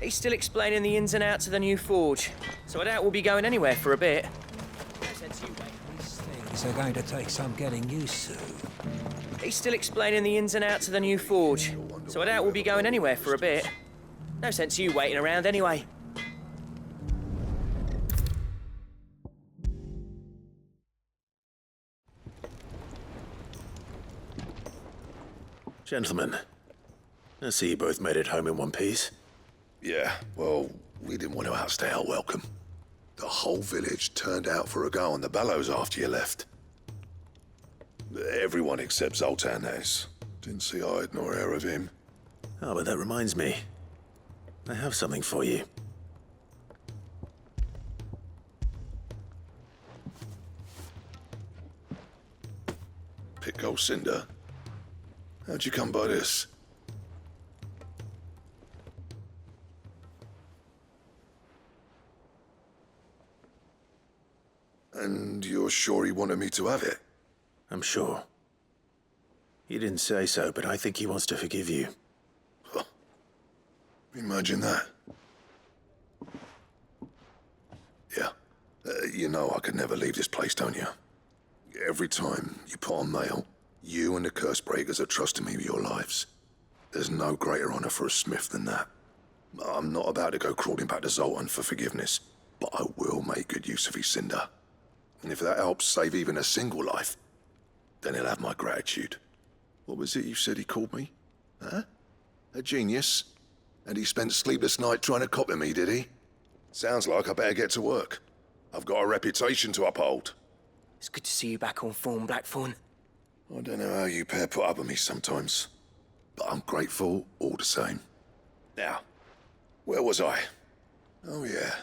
He's still explaining the ins and outs of the new forge, so I doubt we'll be going anywhere for a bit. No sense you wait. These things are going to take some getting used to. He's still explaining the ins and outs of the new forge, so I doubt we'll be going anywhere for a bit. No sense you waiting around anyway. Gentlemen, I see you both made it home in one piece. Yeah, well, we didn't want to outstay our welcome. The whole village turned out for a go on the bellows after you left. Everyone except Zoltan has. Didn't see hide nor hair of him. Oh, but that reminds me. I have something for you. Pit Coal cinder? How'd you come by this? And you're sure he wanted me to have it? I'm sure. He didn't say so, but I think he wants to forgive you. Huh. Imagine that. Yeah. You know I could never leave this place, don't you? Every time you put on mail, you and the Cursebreakers are trusting me with your lives. There's no greater honor for a smith than that. I'm not about to go crawling back to Zoltan for forgiveness, but I will make good use of his cinder. And if that helps save even a single life, then he'll have my gratitude. What was it you said he called me? Huh? A genius? And he spent sleepless night trying to copy me, did he? Sounds like I better get to work. I've got a reputation to uphold. It's good to see you back on form, Blackthorn. I don't know how you pair put up with me sometimes, but I'm grateful all the same. Now, where was I? Oh yeah,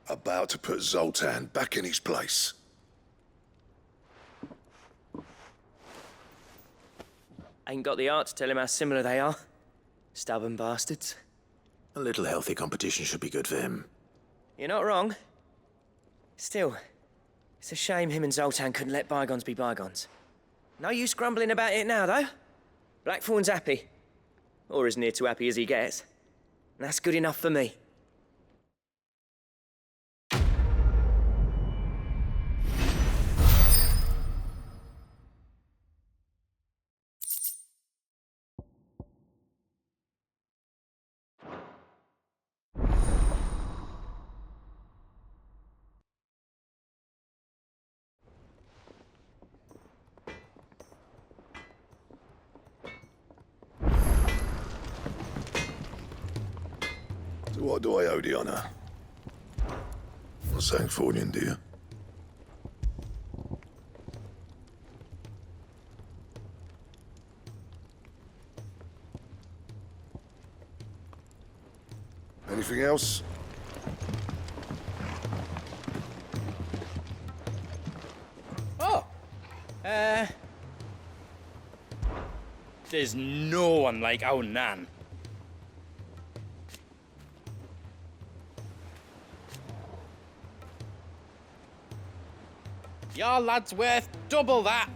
about to put Zoltan back in his place. Ain't got the art to tell him how similar they are. Stubborn bastards. A little healthy competition should be good for him. You're not wrong. Still, it's a shame him and Zoltan couldn't let bygones be bygones. No use grumbling about it now, though. Blackthorn's happy. Or as near to happy as he gets. And that's good enough for me. So what do I owe the honor? Not saying fortune, do you? Anything else? Oh! There's no one like our Nan. Your lad's worth double that.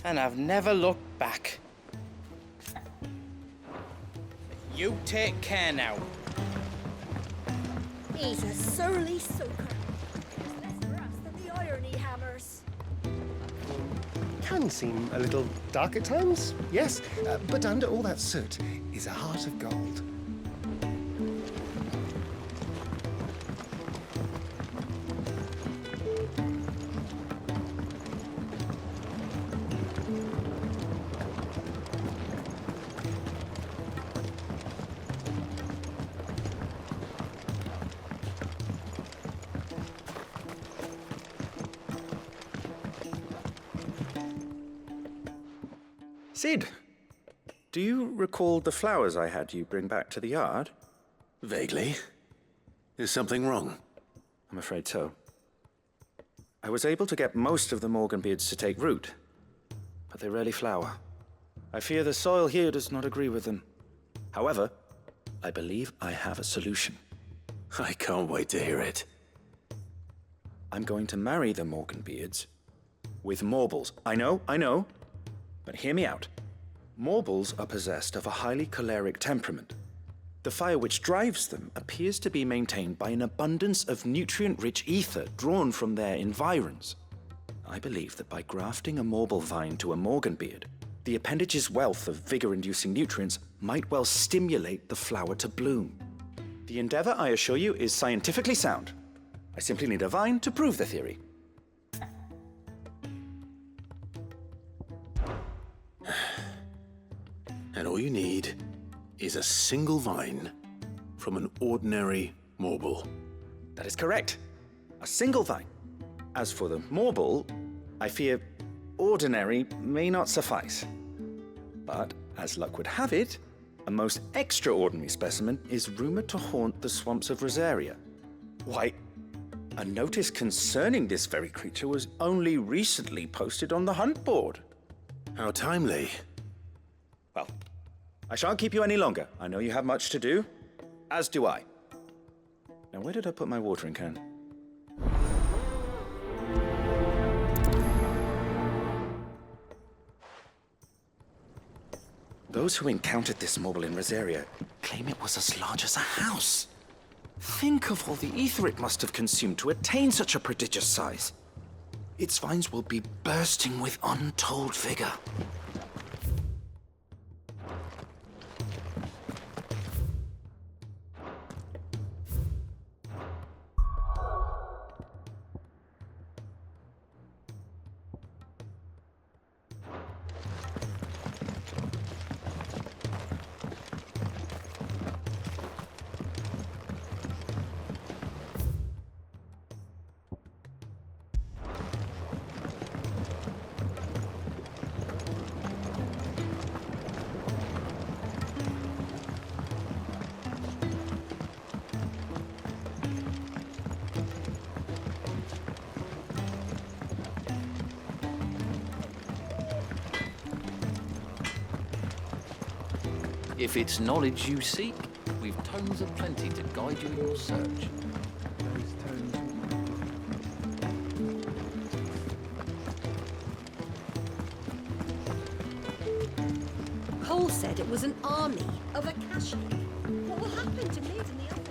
And I've never looked back. You take care now. He's a surly soaker. There's less for us than the irony hammers. Can seem a little dark at times, yes, but under all that soot is a heart of gold. Cid, do you recall the flowers I had you bring back to the yard? Vaguely. Is something wrong? I'm afraid so. I was able to get most of the Morganbeards to take root, but they rarely flower. I fear the soil here does not agree with them. However, I believe I have a solution. I can't wait to hear it. I'm going to marry the Morganbeards with Morbles. I know. But hear me out. Morbles are possessed of a highly choleric temperament. The fire which drives them appears to be maintained by an abundance of nutrient-rich ether drawn from their environs. I believe that by grafting a Morble vine to a Morganbeard, the appendage's wealth of vigor-inducing nutrients might well stimulate the flower to bloom. The endeavor, I assure you, is scientifically sound. I simply need a vine to prove the theory. And all you need is a single vine from an ordinary Morble. That is correct. A single vine. As for the Morble, I fear ordinary may not suffice. But, as luck would have it, a most extraordinary specimen is rumored to haunt the swamps of Rosaria. Why, a notice concerning this very creature was only recently posted on the hunt board. How timely. Well, I shan't keep you any longer. I know you have much to do, as do I. Now, where did I put my watering can? Those who encountered this marble in Rosaria claim it was as large as a house. Think of all the ether it must have consumed to attain such a prodigious size. Its vines will be bursting with untold vigor. If it's knowledge you seek, we've tomes of plenty to guide you in your search. Cole said it was an army of Akashic. What will happen to Mid and the others?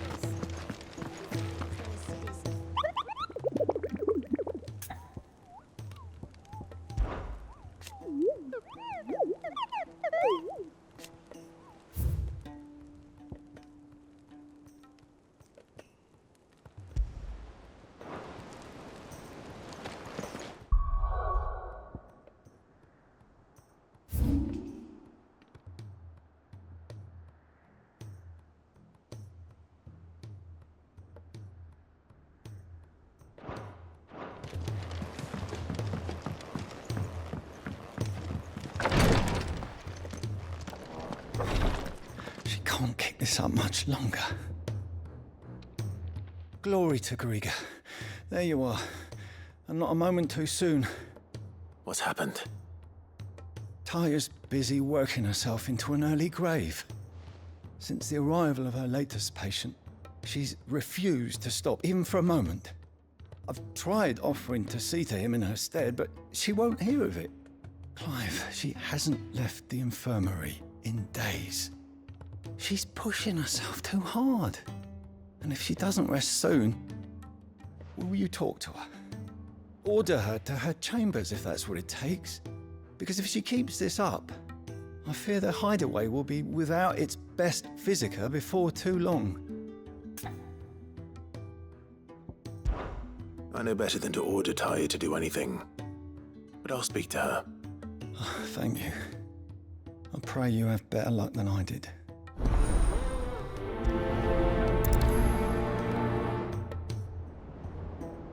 Can't keep this up much longer. Glory to Griga. There you are. And not a moment too soon. What's happened? Taya's busy working herself into an early grave. Since the arrival of her latest patient, she's refused to stop, even for a moment. I've tried offering to see to him in her stead, but she won't hear of it. Clive, she hasn't left the infirmary in days. She's pushing herself too hard. And if she doesn't rest soon, will you talk to her? Order her to her chambers if that's what it takes. Because if she keeps this up, I fear the hideaway will be without its best physica before too long. I know better than to order Taya to do anything. But I'll speak to her. Thank you. I pray you have better luck than I did.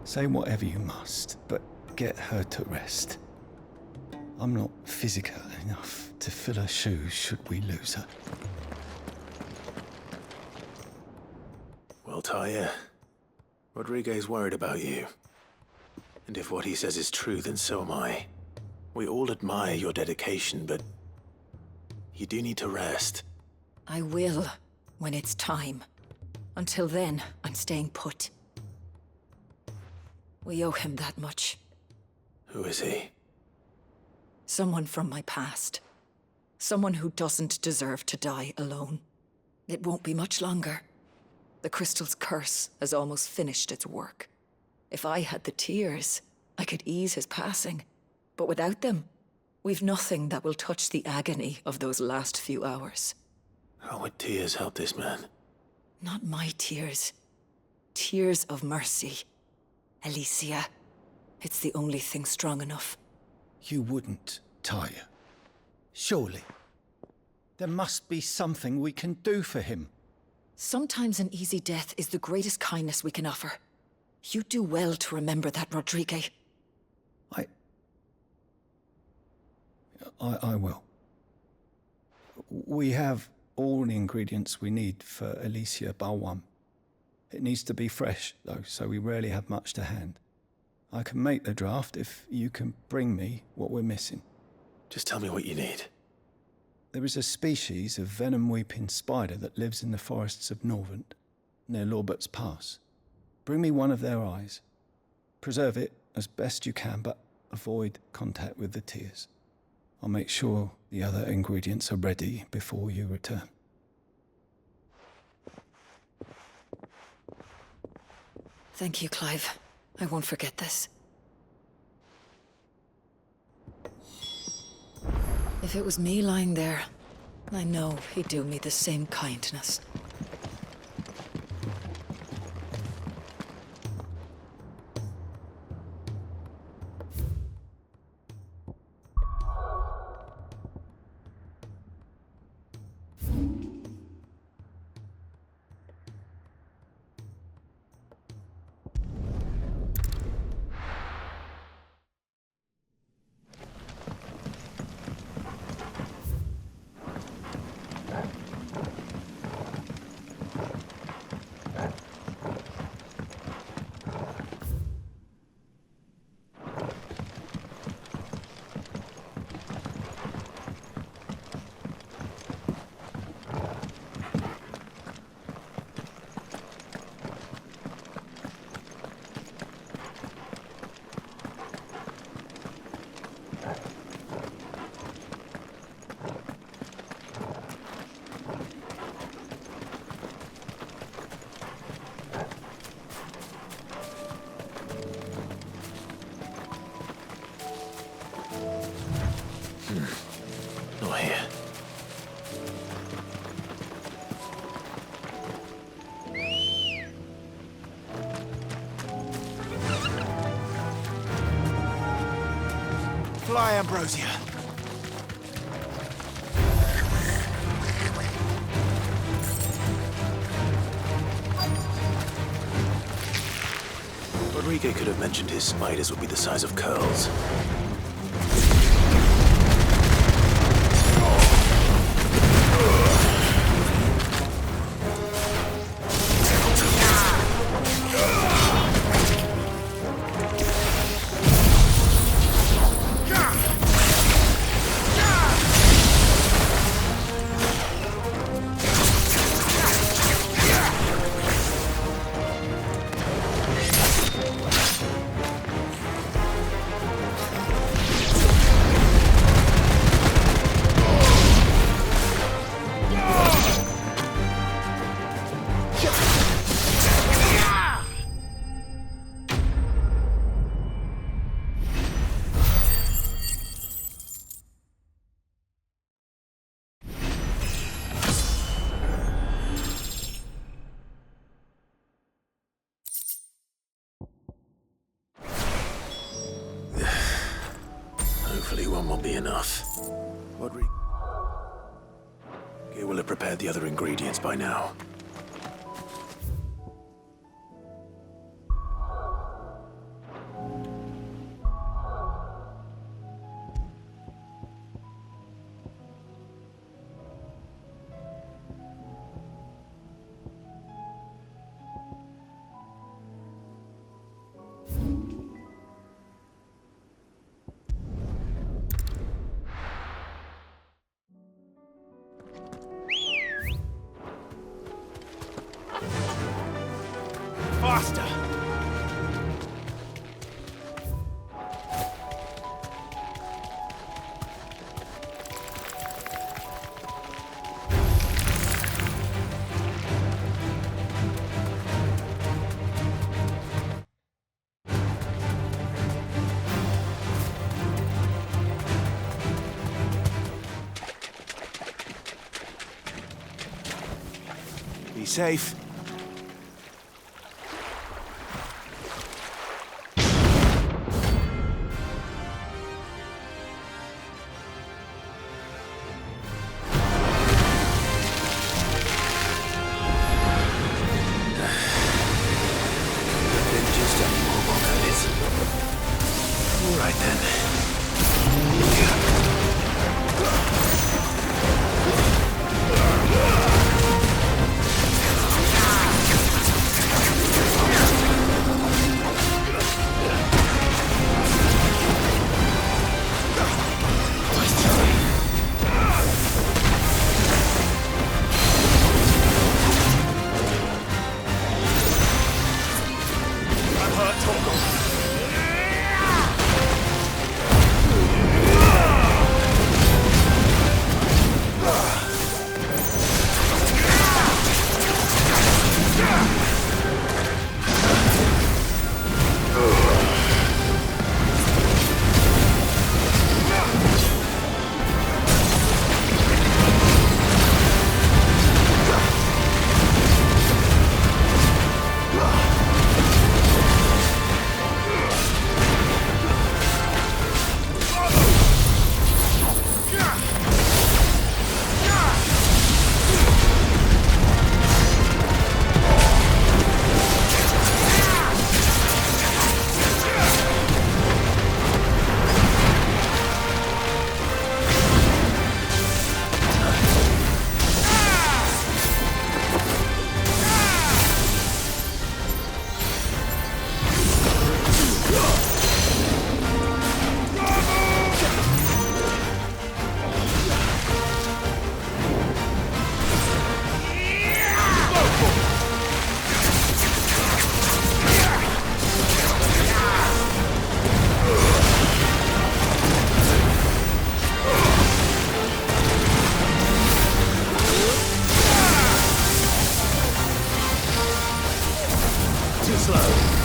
Say whatever you must, but get her to rest. I'm not physical enough to fill her shoes should we lose her. Well, Taya, Rodriguez worried about you. And if what he says is true, then so am I. We all admire your dedication, but you do need to rest. I will, when it's time. Until then, I'm staying put. We owe him that much. Who is he? Someone from my past. Someone who doesn't deserve to die alone. It won't be much longer. The crystal's curse has almost finished its work. If I had the tears, I could ease his passing. But without them, we've nothing that will touch the agony of those last few hours. How would tears help this man? Not my tears. Tears of mercy. Alicia, it's the only thing strong enough. You wouldn't, Taya. Surely. There must be something we can do for him. Sometimes an easy death is the greatest kindness we can offer. You do well to remember that, Rodrigue. I will. We have all the ingredients we need for Alicia Balwam. It needs to be fresh, though, so we rarely have much to hand. I can make the draft if you can bring me what we're missing. Just tell me what you need. There is a species of venom-weeping spider that lives in the forests of Norvent, near Lorbert's Pass. Bring me one of their eyes. Preserve it as best you can, but avoid contact with the tears. I'll make sure the other ingredients are ready before you return. Thank you, Clive. I won't forget this. If it was me lying there, I know he'd do me the same kindness. Not here. Fly, Ambrosia. Rodrigo could have mentioned his spiders would be the size of curls. Hopefully one will be enough. Rodrigo will have prepared the other ingredients by now. Faster! Be safe. All right then. slow.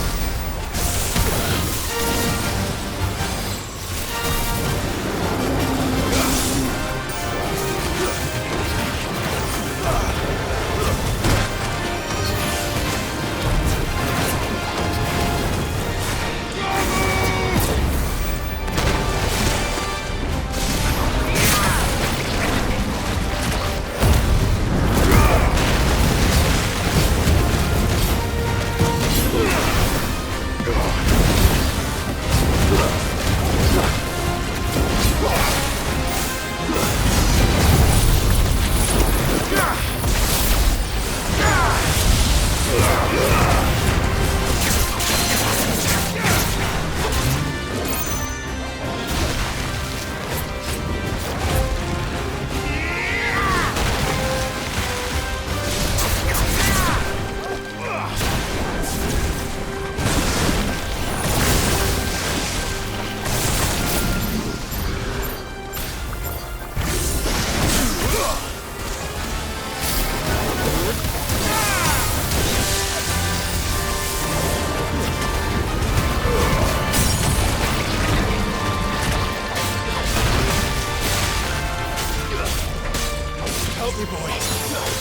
Help me, boy.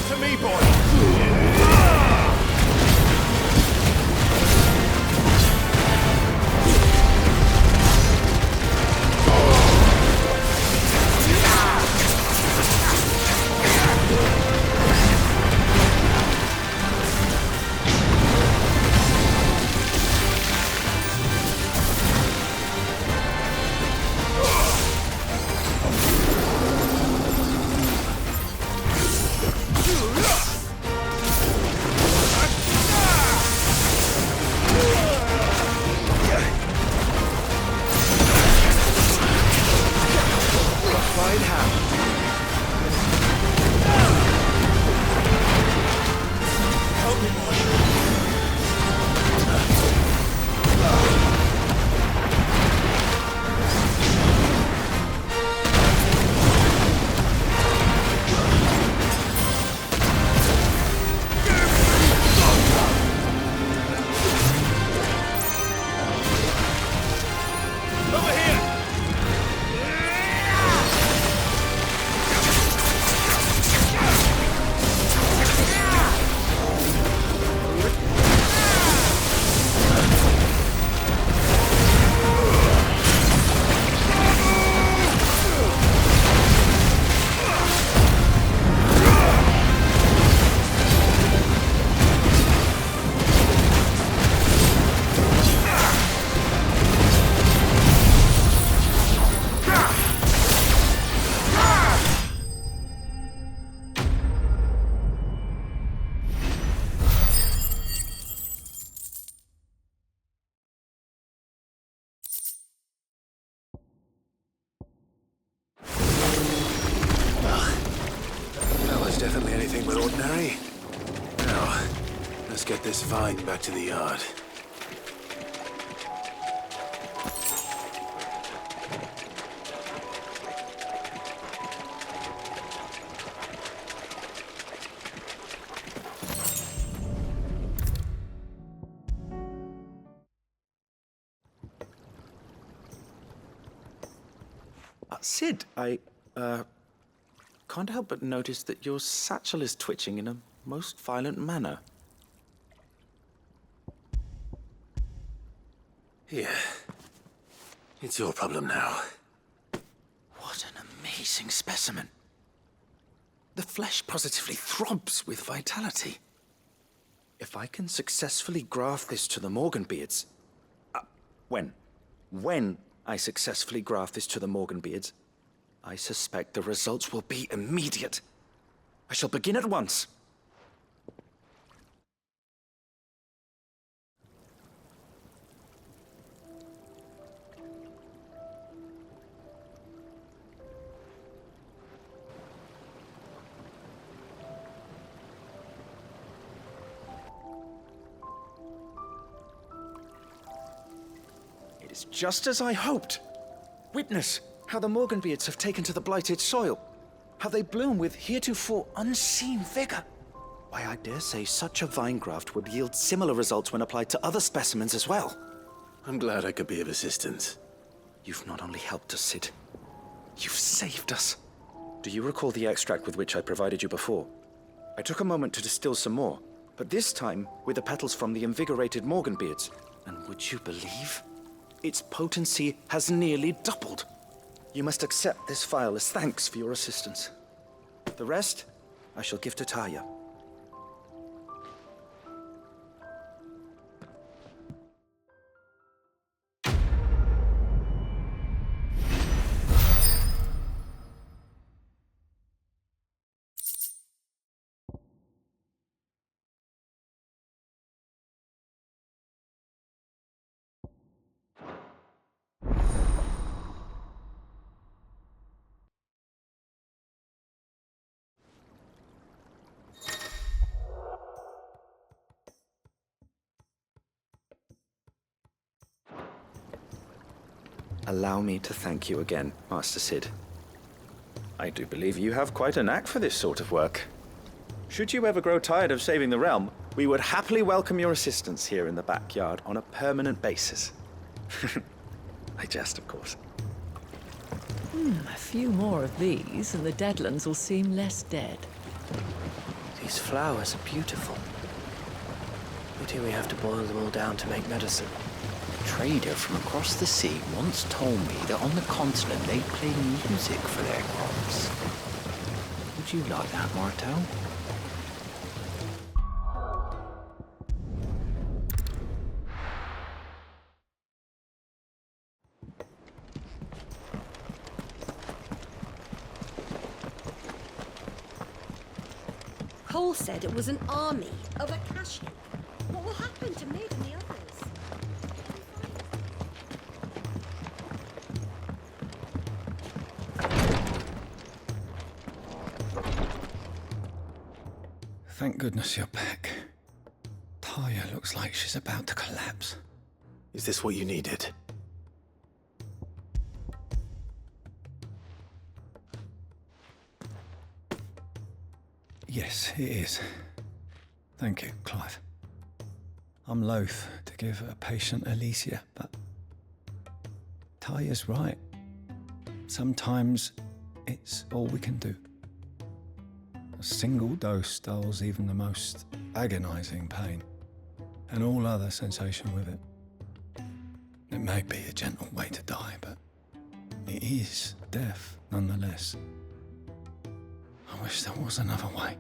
To me, boy. Definitely anything but ordinary. Now, let's get this vine back to the yard. Sid, I can't help but notice that your satchel is twitching in a most violent manner. Here. It's your problem now. What an amazing specimen. The flesh positively throbs with vitality. If I can successfully graft this to the Morganbeards... When I successfully graft this to the Morganbeards, I suspect the results will be immediate. I shall begin at once. It is just as I hoped. Witness how the Morganbeards have taken to the blighted soil, how they bloom with heretofore unseen vigor. Why, I dare say such a vine graft would yield similar results when applied to other specimens as well. I'm glad I could be of assistance. You've not only helped us, Cid, you've saved us. Do you recall the extract with which I provided you before? I took a moment to distill some more, but this time with the petals from the invigorated Morganbeards. And would you believe? Its potency has nearly doubled. You must accept this phial as thanks for your assistance. The rest, I shall give to Taya. Allow me to thank you again, Master Cid. I do believe you have quite a knack for this sort of work. Should you ever grow tired of saving the realm, we would happily welcome your assistance here in the backyard on a permanent basis. I jest, of course. A few more of these, and the Deadlands will seem less dead. These flowers are beautiful. Pity we have to boil them all down to make medicine. A trader from across the sea once told me that on the continent they play music for their crops. Would you like that, Martel? Cole said it was an army of Akashic. What will happen to Mid and the others? Thank goodness you're back. Taya looks like she's about to collapse. Is this what you needed? Yes, it is. Thank you, Clive. I'm loath to give a patient Alicia, but Taya's right. Sometimes it's all we can do. A single dose dulls even the most agonizing pain, and all other sensation with it. It may be a gentle way to die, but it is death nonetheless. I wish there was another way.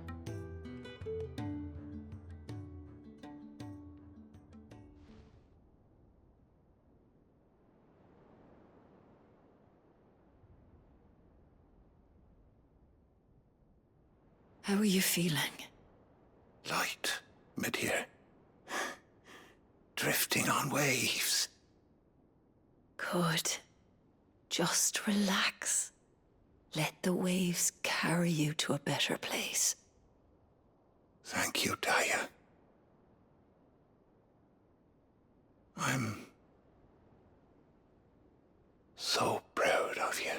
How are you feeling? Light, Midir. Drifting on waves. Good. Just relax. Let the waves carry you to a better place. Thank you, Taya. I'm so proud of you.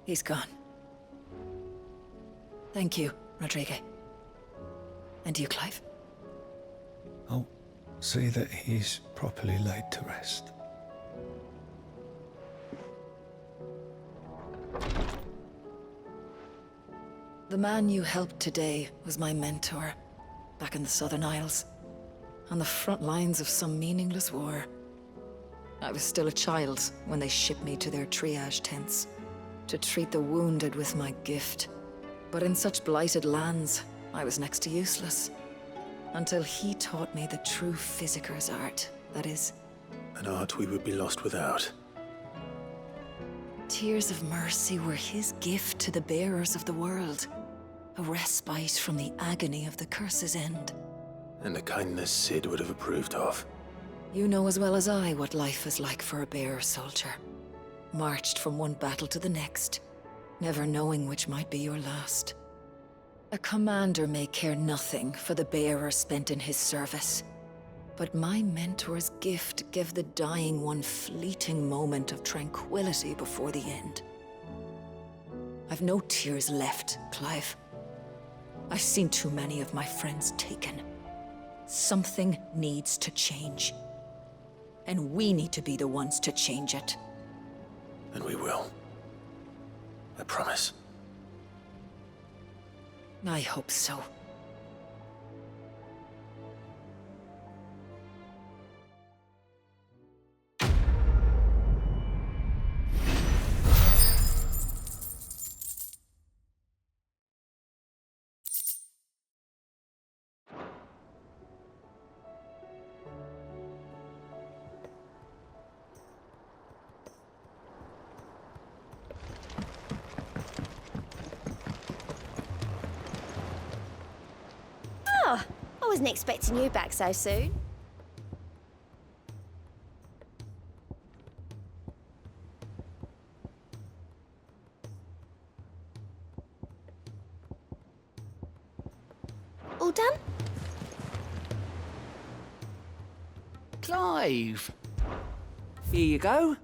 He's gone. Thank you, Rodrigo. And you, Clive? I'll see that he's properly laid to rest. The man you helped today was my mentor, back in the Southern Isles, on the front lines of some meaningless war. I was still a child when they shipped me to their triage tents, to treat the wounded with my gift. But in such blighted lands, I was next to useless. Until he taught me the true Physicker's art, that is. An art we would be lost without. Tears of mercy were his gift to the bearers of the world. A respite from the agony of the curse's end. And a kindness Cid would have approved of. You know as well as I what life is like for a bearer soldier. marched from one battle to the next, never knowing which might be your last. A commander may care nothing for the bearer spent in his service, but my mentor's gift gave the dying one fleeting moment of tranquility before the end. I've no tears left, Clive. I've seen too many of my friends taken. Something needs to change. And we need to be the ones to change it. And we will. I promise. I hope so. Oh, I wasn't expecting you back so soon. All done? Clive! Here you go.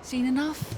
Seen enough?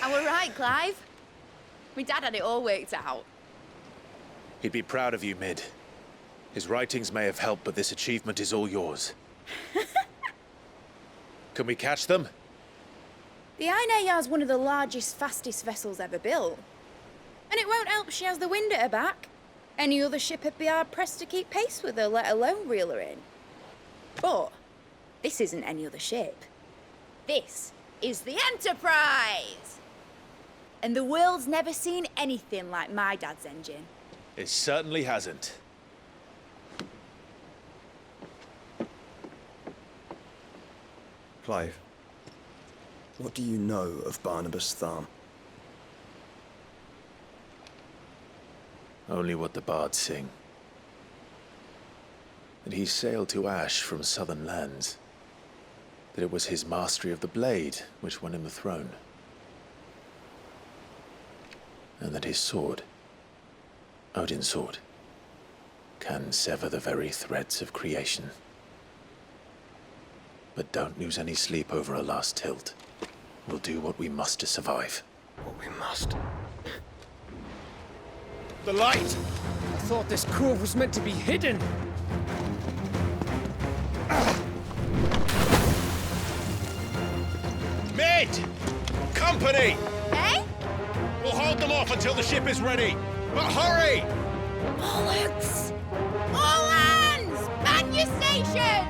I'm all right, Clive. My dad had it all worked out. He'd be proud of you, Mid. His writings may have helped, but this achievement is all yours. Can we catch them? The Ainayar's one of the largest, fastest vessels ever built. And it won't help she has the wind at her back. Any other ship would be hard-pressed to keep pace with her, let alone reel her in. But this isn't any other ship. This is the Enterprise! And the world's never seen anything like my dad's engine. It certainly hasn't. Clive, what do you know of Barnabas Tharm? Only what the bards sing. That he sailed to Ash from southern lands. That it was his mastery of the blade which won him the throne. And that his sword, Odin's sword, can sever the very threads of creation. But don't lose any sleep over a last tilt. We'll do what we must to survive. What we must. The light! I thought this cove was meant to be hidden. Mid! Company! Eh? We'll hold them off until the ship is ready. But hurry! Bollocks! All hands! Man your stations!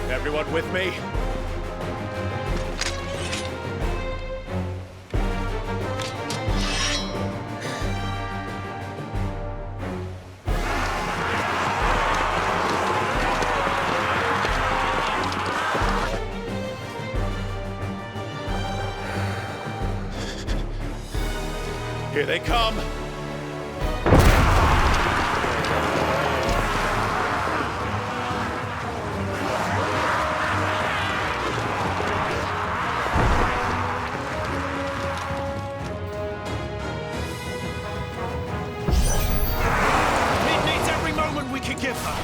Everyone with me? Here they come! Mid needs every moment we can give her.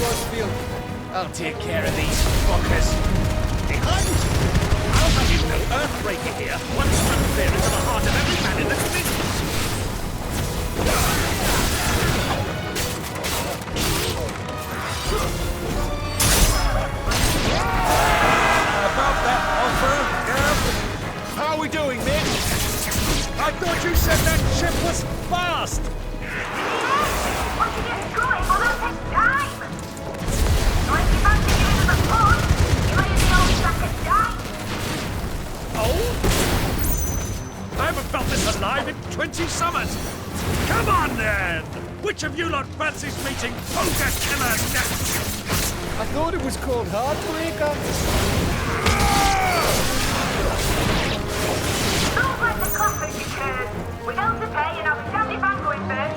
Rosfield. I'll take care of these fuckers. Behind! I'll have you know Earthbreaker here once I'm clear into the heart of every man in the community. About that offer, Gav? How are we doing, Mitch? I thought you said that ship was fast! Once you get going, well, that takes time! So if you fancy giving us a push, you might be the old sack of die. Oh? I haven't felt this alive in 20 summers! Come on, then! Which of you lot fancies meeting Ogre Killer next? I thought it was called Heartbreaker. Don't let the coffee because we don't to pay and I'll be standing back going first.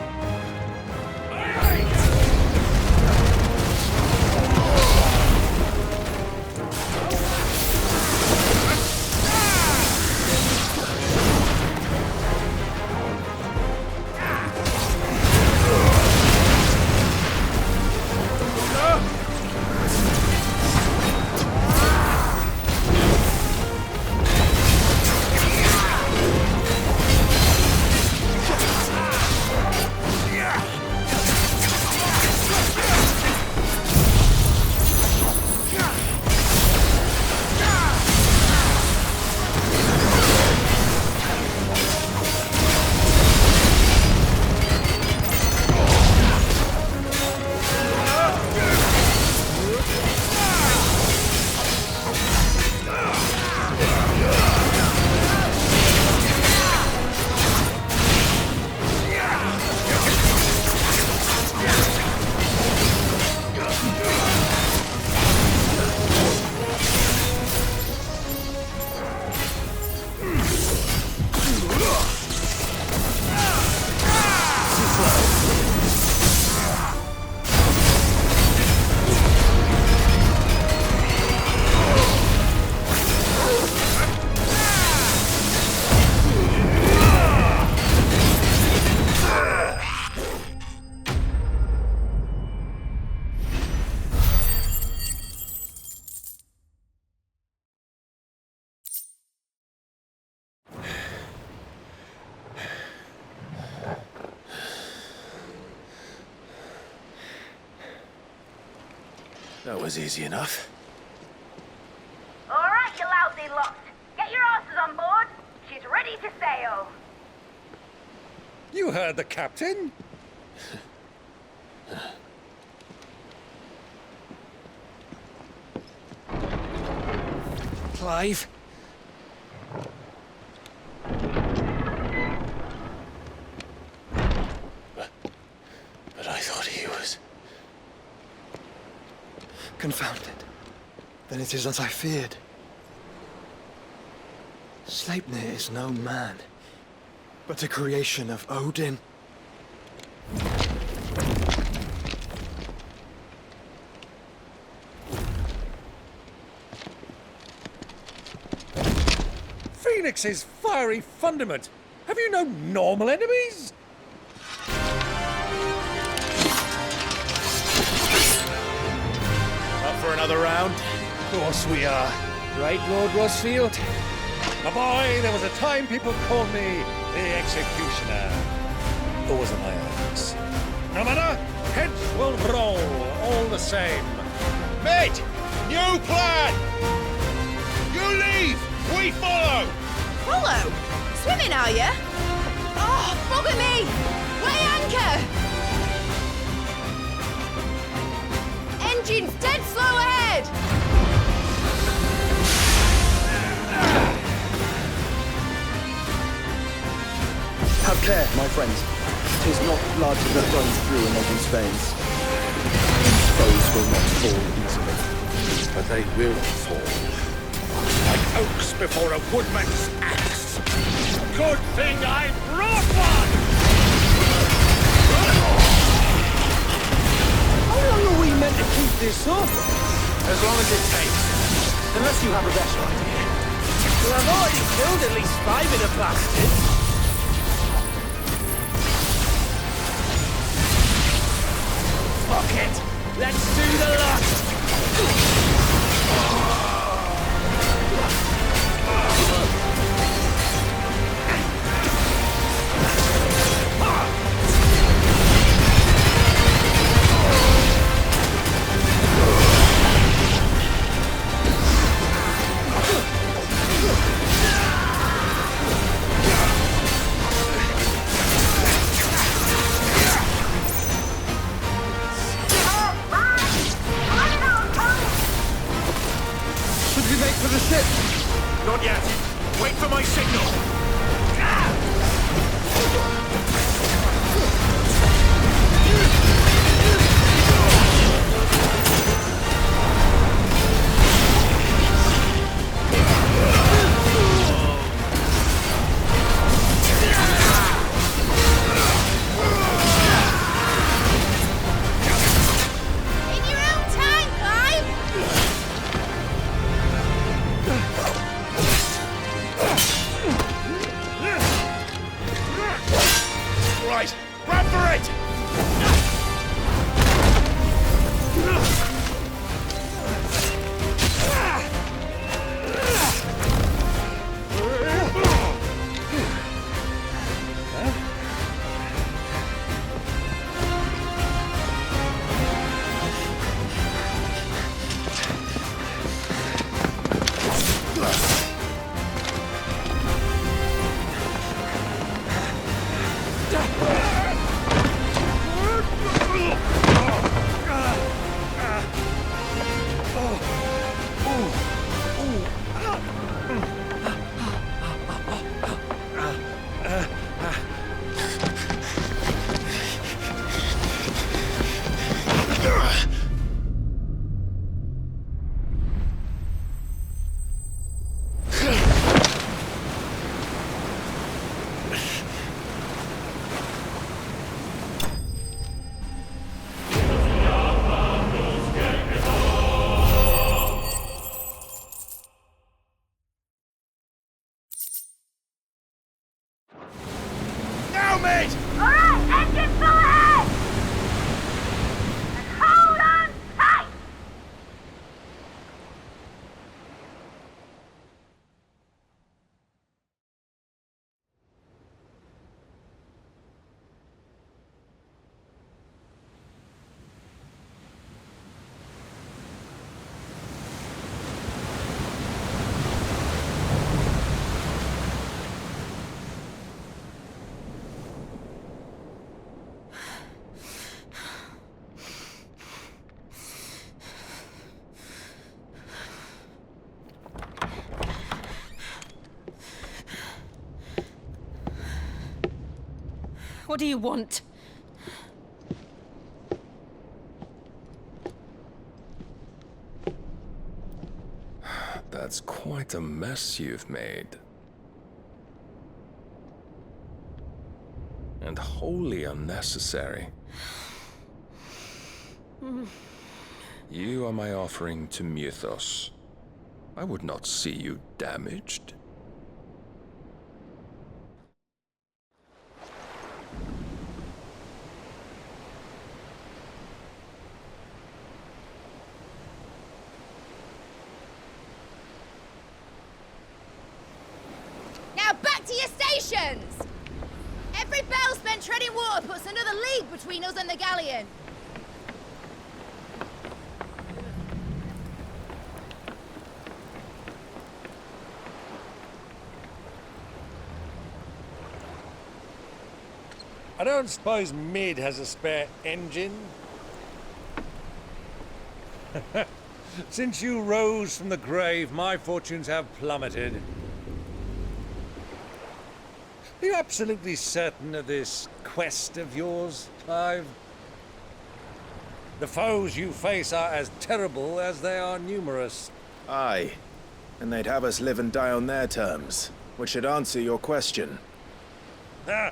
That was easy enough. All right, you lousy lot. Get your asses on board. She's ready to sail. You heard the captain. Clive. But I thought he was... Confounded. Then it is as I feared. Sleipnir is no man, but a creation of Odin. Phoenix's fiery fundament. Have you no normal enemies? Up for another round? Of course we are. Right, Lord Rosfield? My boy, there was a time people called me the Executioner. Those are my earnings. No matter, heads will roll all the same. Mate! New plan! You leave! We follow! Follow? Swimming, are you? Oh, bugger me! Weigh anchor! Engine's dead slow ahead! Have care, my friends. 'Tis not blood that runs through an Odin's veins. These foes will not fall easily. But they will fall. Like oaks before a woodman's axe. Good thing I brought one! How long are we meant to keep this up? As long as it takes. Unless you have a better idea. Well, I've already killed at least 5 of the bastards. Fuck it! Let's do the lot! Should we make for the ship? Not yet. Wait for my signal. In your own time, Clive! Right, grab for it! Now, mate! All right, engine full ahead! And hold on tight! What do you want? That's quite a mess you've made. And wholly unnecessary. You are my offering to Mythos. I would not see you damaged. Now back to your stations! Every bell spent treading water puts another league between us and the galleon. I don't suppose Mid has a spare engine? Since you rose from the grave, my fortunes have plummeted. Are you absolutely certain of this quest of yours, Clive? The foes you face are as terrible as they are numerous. Aye. And they'd have us live and die on their terms, which should answer your question. Ha!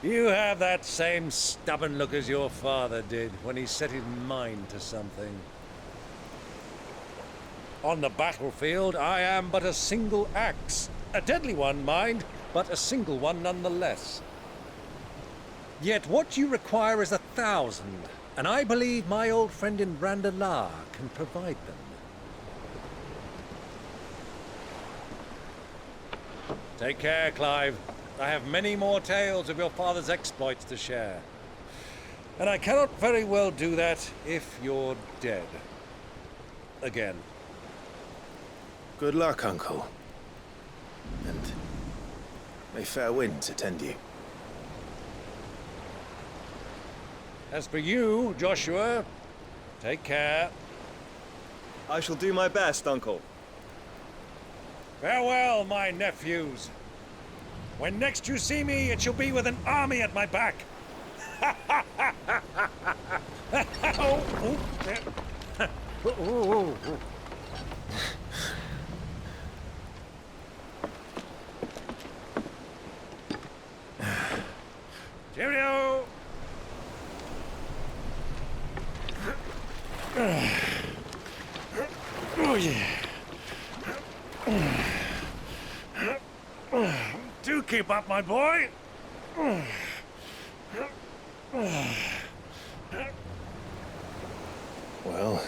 You have that same stubborn look as your father did when he set his mind to something. On the battlefield, I am but a single axe. A deadly one, mind, but a single one nonetheless. Yet what you require is 1,000, and I believe my old friend in Randalar can provide them. Take care, Clive. I have many more tales of your father's exploits to share. And I cannot very well do that if you're dead. Again. Good luck, Uncle. And may fair winds attend you. As for you, Joshua, take care. I shall do my best, Uncle. Farewell, my nephews. When next you see me, it shall be with an army at my back. Cheerio! Oh, yeah. Do keep up, my boy. Well,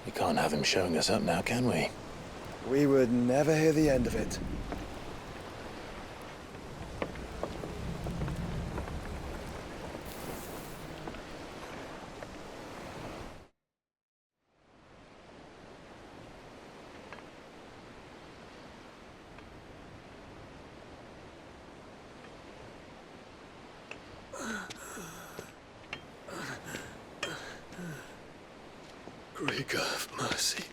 we can't have him showing us up now, can we? We would never hear the end of it. Krieger, have mercy.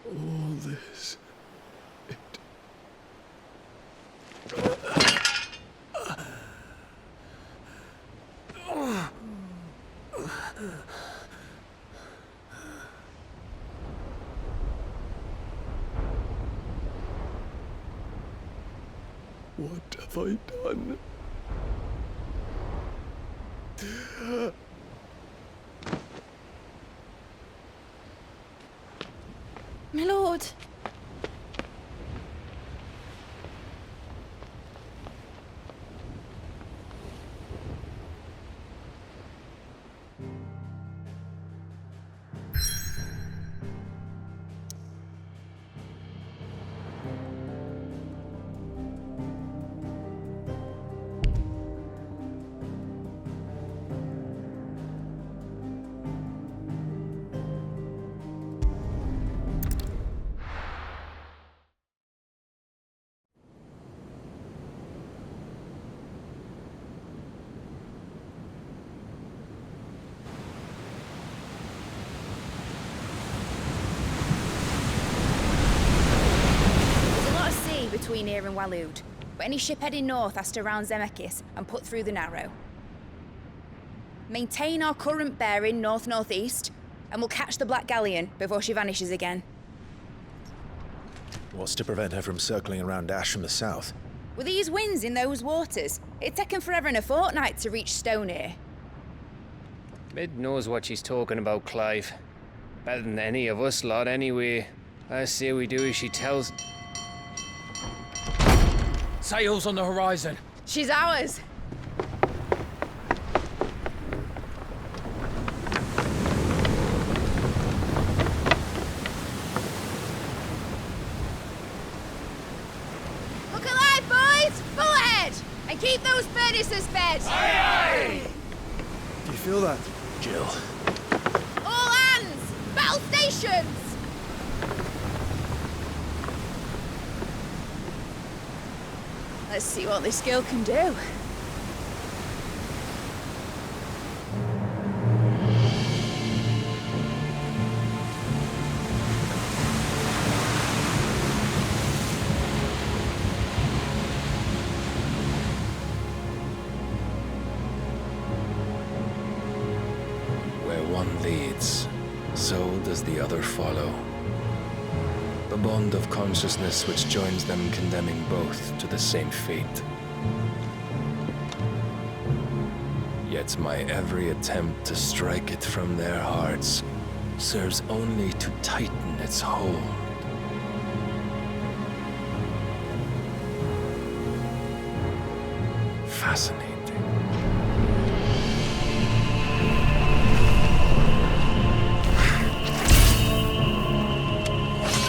All this. What have I done? My lord. Between here and Waloed, but any ship heading north has to round Zemeckis and put through the Narrow. Maintain our current bearing north-northeast, and we'll catch the Black Galleon before she vanishes again. What's to prevent her from circling around Ash from the south? With these winds in those waters, it'd taken forever and a fortnight to reach Stonehere. Mid knows what she's talking about, Clive. Better than any of us lot, anyway. I say we do as she tells. Sails on the horizon. She's ours. Look alive, boys! Full ahead! And keep those furnaces fed! Aye, aye! Do you feel that? Jill. All hands! Battle stations! Let's see what this girl can do. Where one leads, so does the other follow. The bond of consciousness which joins them, condemning both to the same fate. Yet my every attempt to strike it from their hearts serves only to tighten its hold. Fascinating.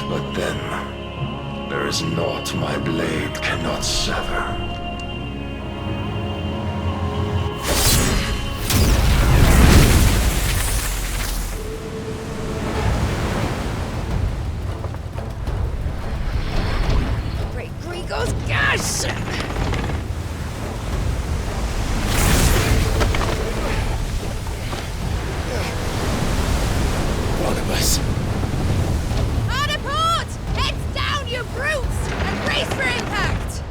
But then, there is naught my blade cannot sever. Great Gregor's gas! Barnabas. Hard a port! Heads down, you brutes! And brace for impact!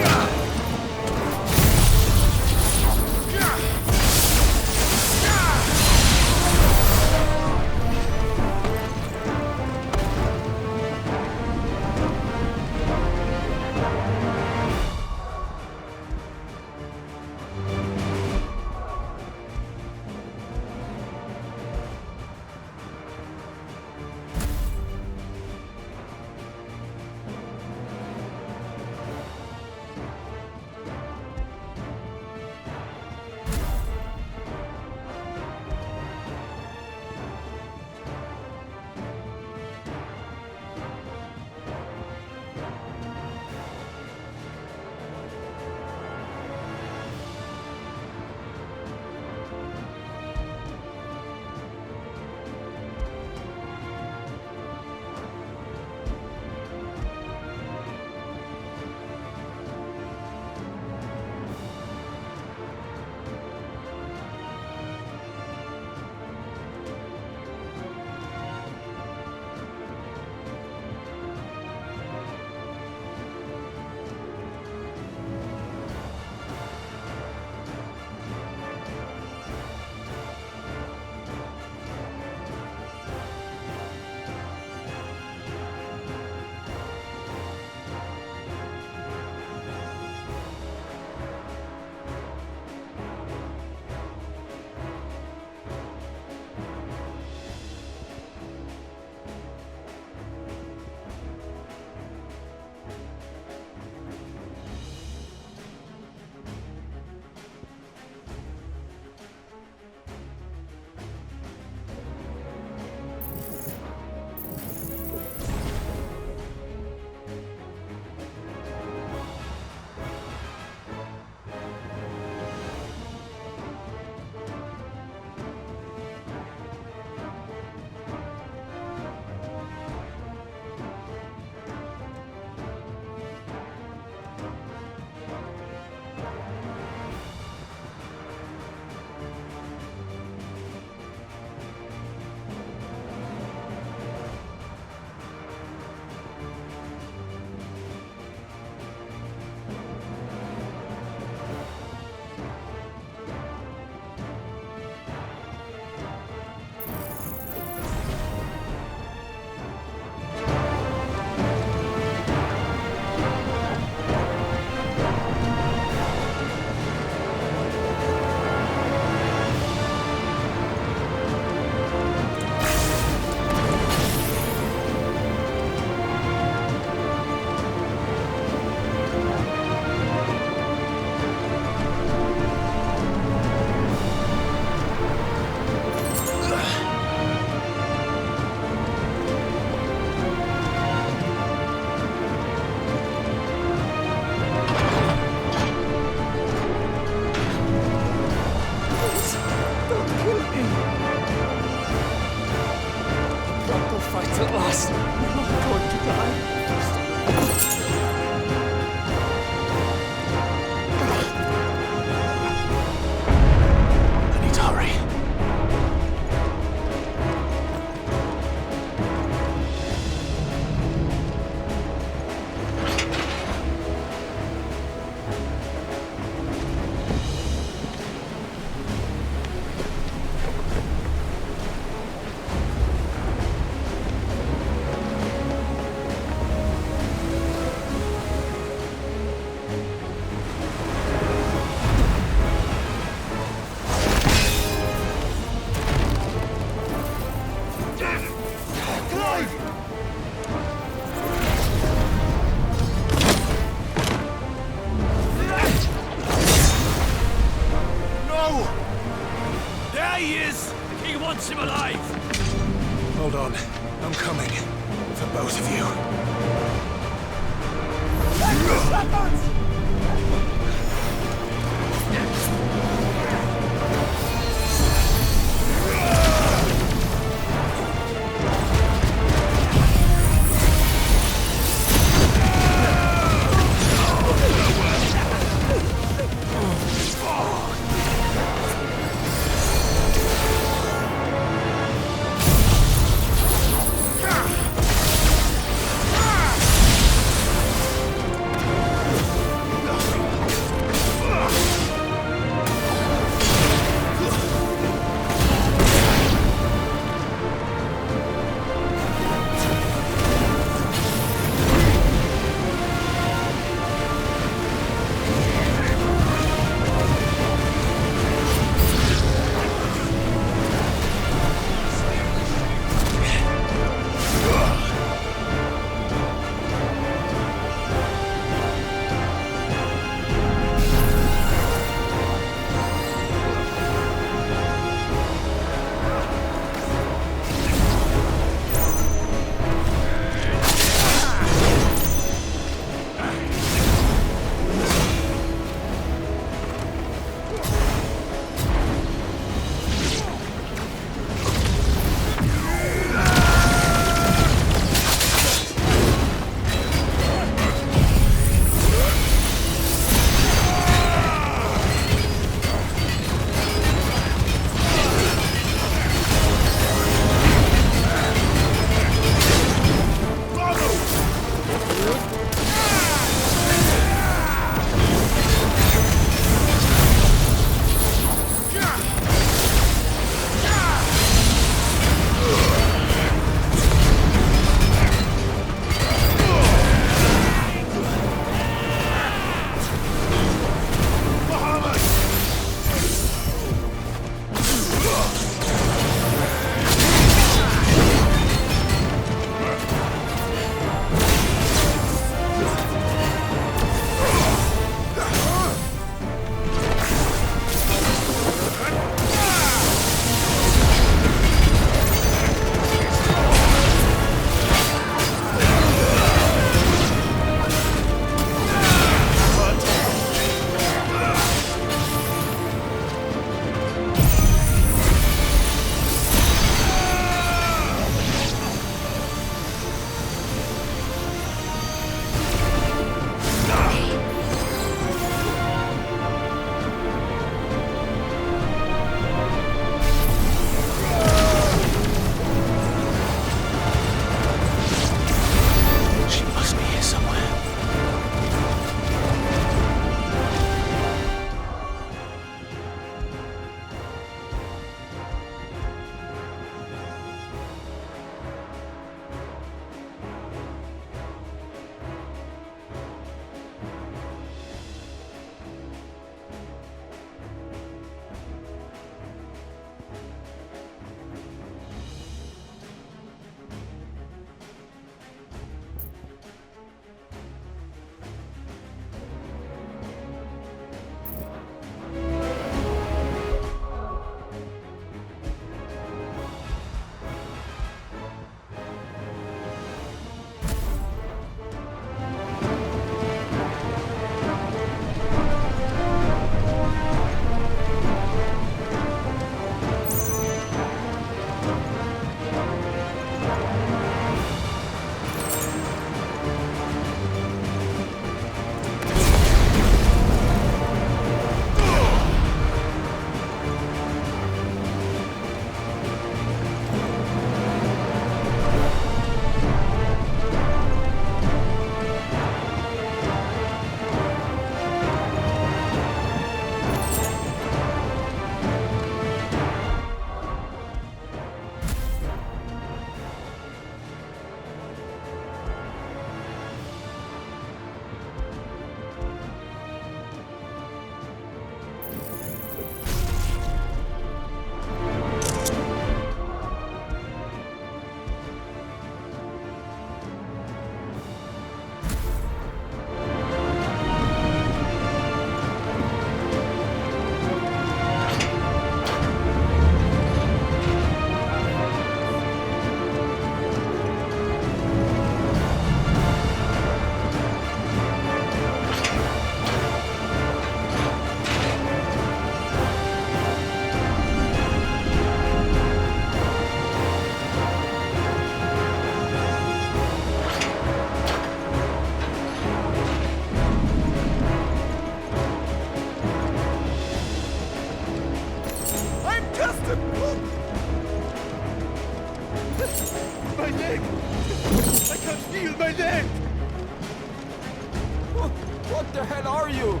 are you?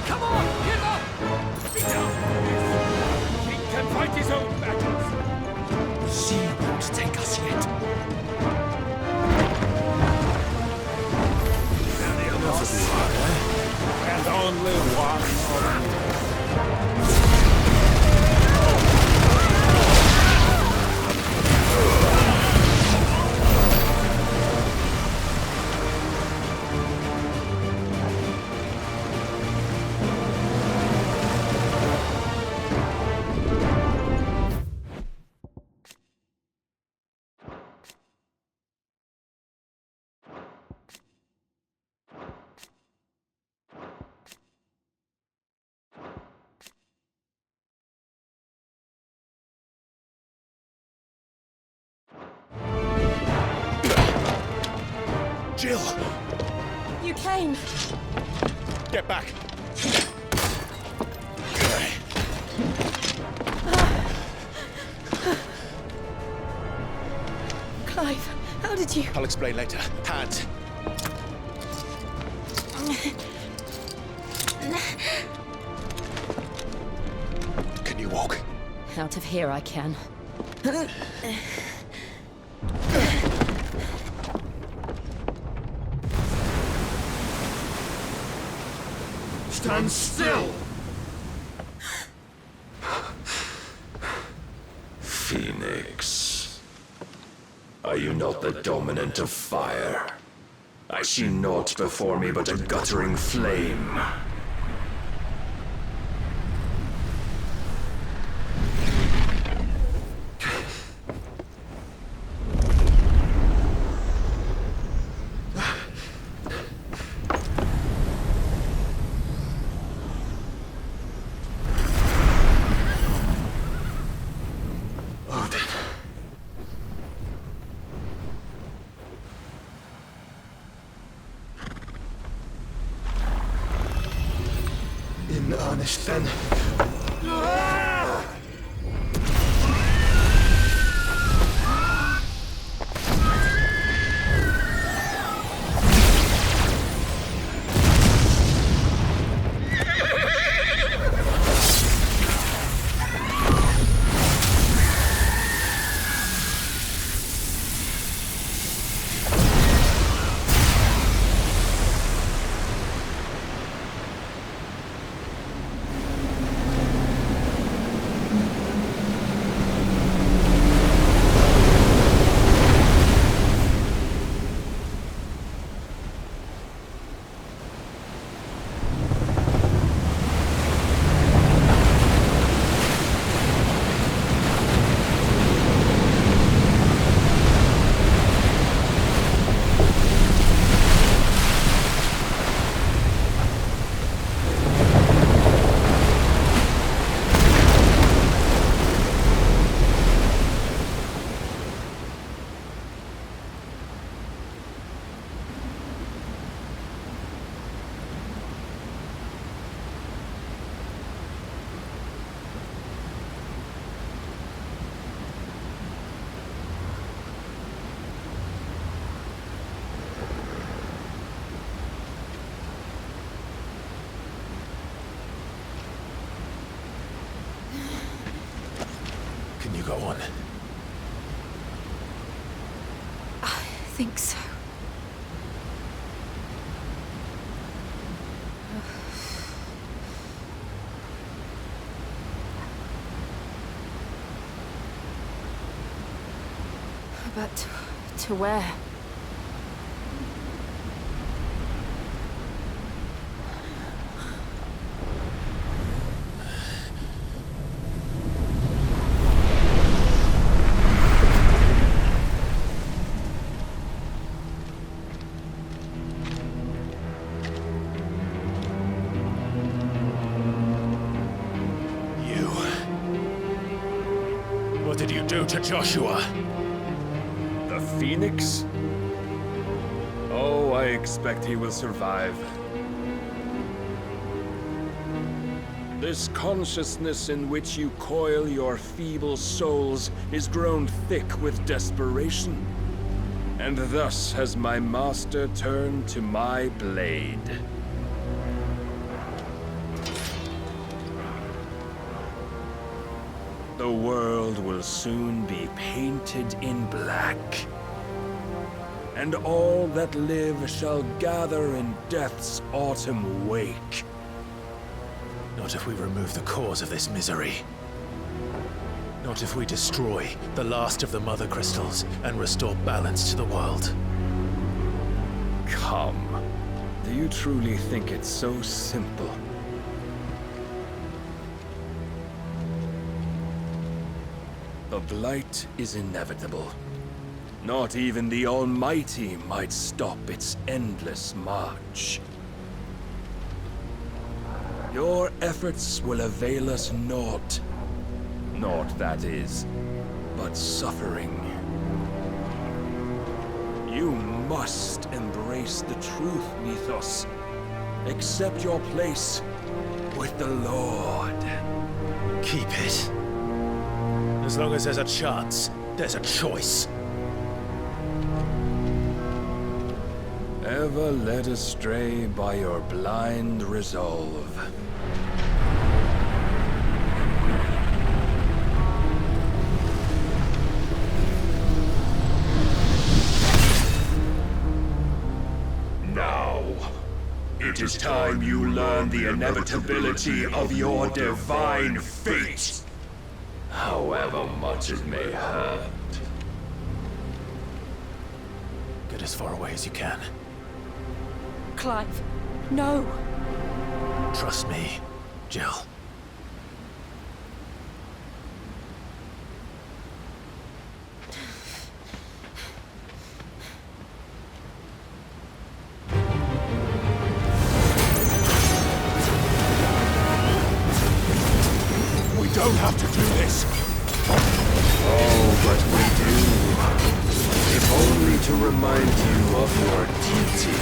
Come on, get up! Be down! King can fight his own battles. She won't take us yet. Enough of this, and only one more. Jill! You came. Get back! Clive, how did you... I'll explain later. Hands. Can you walk? Out of here I can. Stand still! Phoenix. Are you not the dominant of fire? I see naught before me but a guttering flame. In earnest, then. Can you go on? I think so. But to where? What did you do to Joshua? The Phoenix? Oh, I expect he will survive. This consciousness in which you coil your feeble souls is grown thick with desperation. And thus has my master turned to my blade. The world will soon be painted in black. And all that live shall gather in death's autumn wake. Not if we remove the cause of this misery. Not if we destroy the last of the Mother Crystals and restore balance to the world. Come. Do you truly think it's so simple? The Blight is inevitable. Not even the Almighty might stop its endless march. Your efforts will avail us naught. Naught, that is, but suffering. You must embrace the truth, Mythos. Accept your place with the Lord. Keep it. As long as there's a chance, there's a choice. Ever led astray by your blind resolve. Now, it is time you learn the inevitability of your divine fate. However much it may hurt. Get as far away as you can. Clive, no! Trust me, Jill. We don't have to do this. Oh, but we do. If only to remind you of your duty.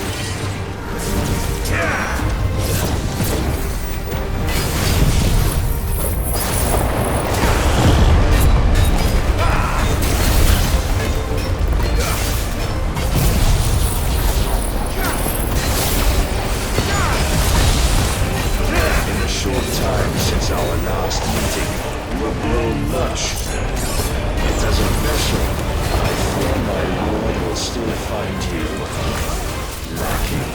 In the short time since our last meeting, you have grown much. Yet as a vessel, I fear my lord will still find you lacking.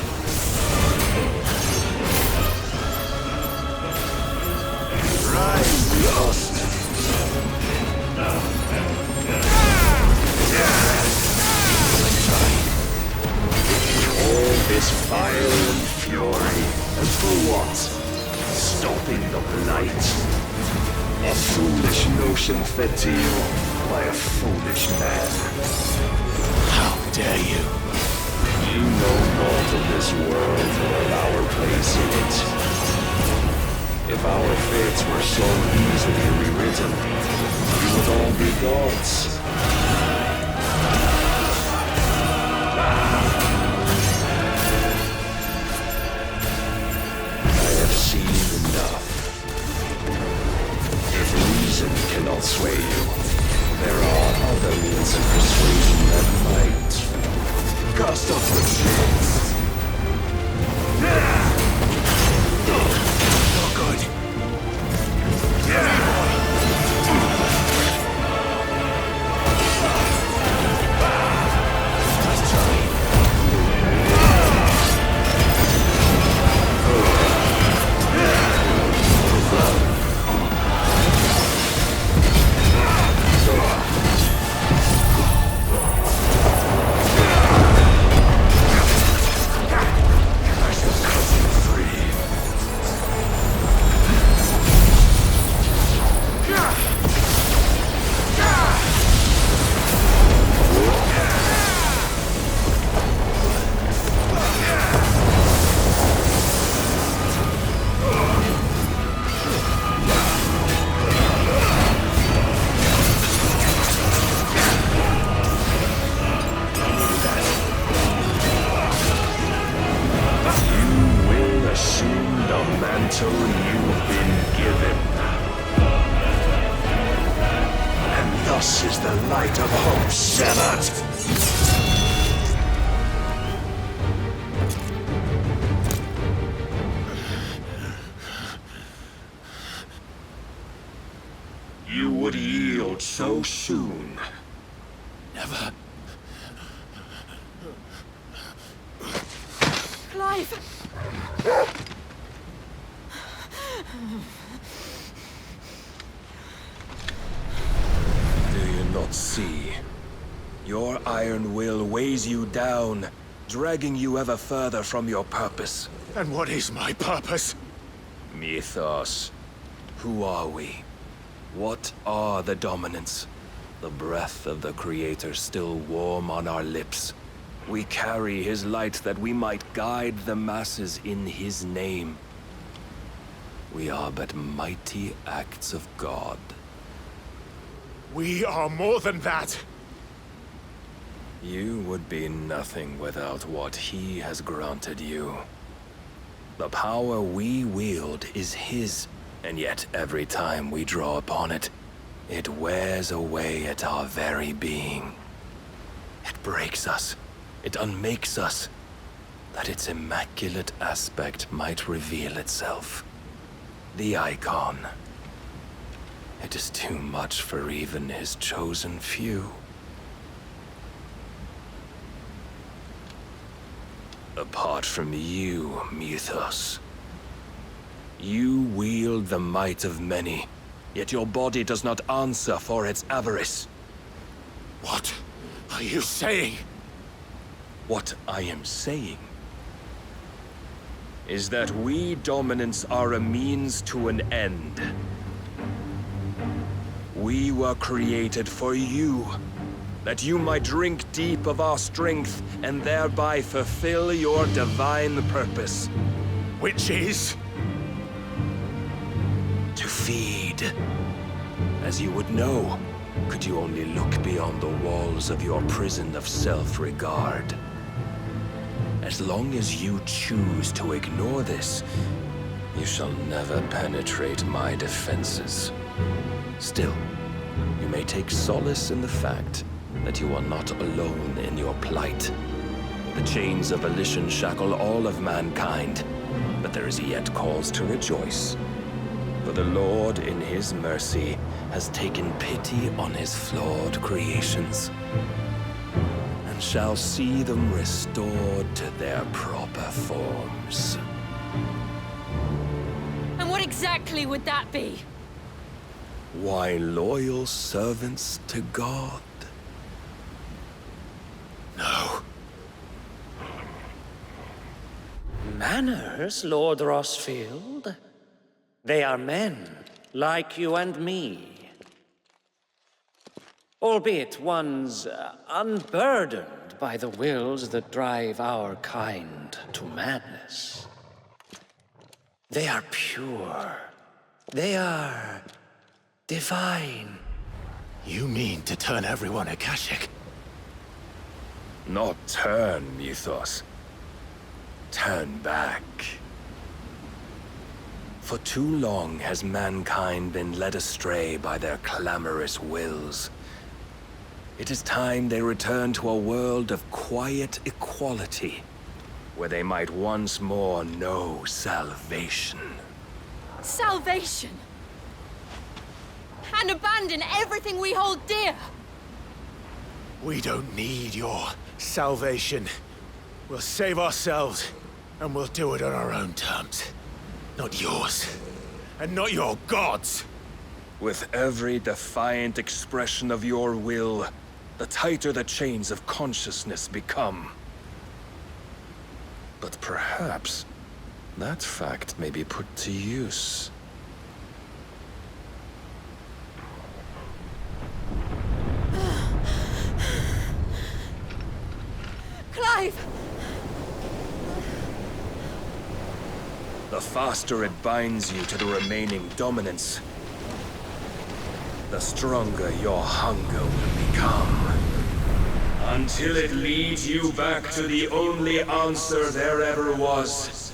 Rise, lost! All this fire and fury, and for what? Stopping the Blight. A foolish notion fed to you by a foolish man. How dare you? You know naught of this world or of our place in it. If our fates were so easily rewritten, we would all be gods. I have seen enough. If reason cannot sway you, there are other means of persuasion that might. Cast off the chains. Not good. Thus is the light of hope severed. You would yield so soon. Never. Clive! Do you not see? Your iron will weighs you down, dragging you ever further from your purpose. And what is my purpose? Mythos. Who are we? What are the dominants? The breath of the Creator still warm on our lips. We carry his light that we might guide the masses in his name. We are but mighty acts of God. We are more than that. You would be nothing without what he has granted you. The power we wield is his, and yet every time we draw upon it, it wears away at our very being. It breaks us. It unmakes us, that its immaculate aspect might reveal itself. The icon. It is too much for even his chosen few. Apart from you, Mythos, you wield the might of many, yet your body does not answer for its avarice. What are you saying? What I am saying is that we dominants are a means to an end. We were created for you, that you might drink deep of our strength and thereby fulfill your divine purpose. Which is? To feed. As you would know, could you only look beyond the walls of your prison of self-regard. As long as you choose to ignore this, you shall never penetrate my defenses. Still, you may take solace in the fact that you are not alone in your plight. The chains of volition shackle all of mankind, but there is yet cause to rejoice. For the Lord, in his mercy, has taken pity on his flawed creations, and shall see them restored to their proper forms. And what exactly would that be? Why, loyal servants to God. No. Manners, Lord Rossfield? They are men, like you and me. Albeit ones unburdened by the wills that drive our kind to madness. They are pure. They are divine. You mean to turn everyone Akashic? Not turn, Mythos. Turn back. For too long has mankind been led astray by their clamorous wills. It is time they return to a world of quiet equality, where they might once more know salvation. Salvation! And abandon everything we hold dear! We don't need your salvation. We'll save ourselves, and we'll do it on our own terms. Not yours. And not your gods! With every defiant expression of your will, the tighter the chains of consciousness become. But perhaps that fact may be put to use. Clive! The faster it binds you to the remaining dominance, the stronger your hunger will become. Until it leads you back to the only answer there ever was.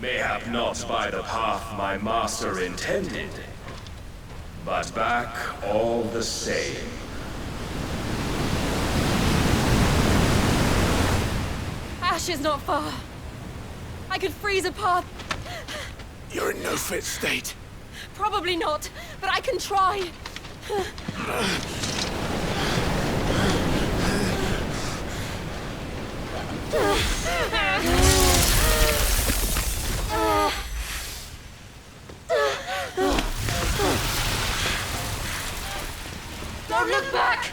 Mayhap not by the path my master intended, but back all the same. Ash is not far. I could freeze a path. You're in no fit state. Probably not, but I can try. Don't look back!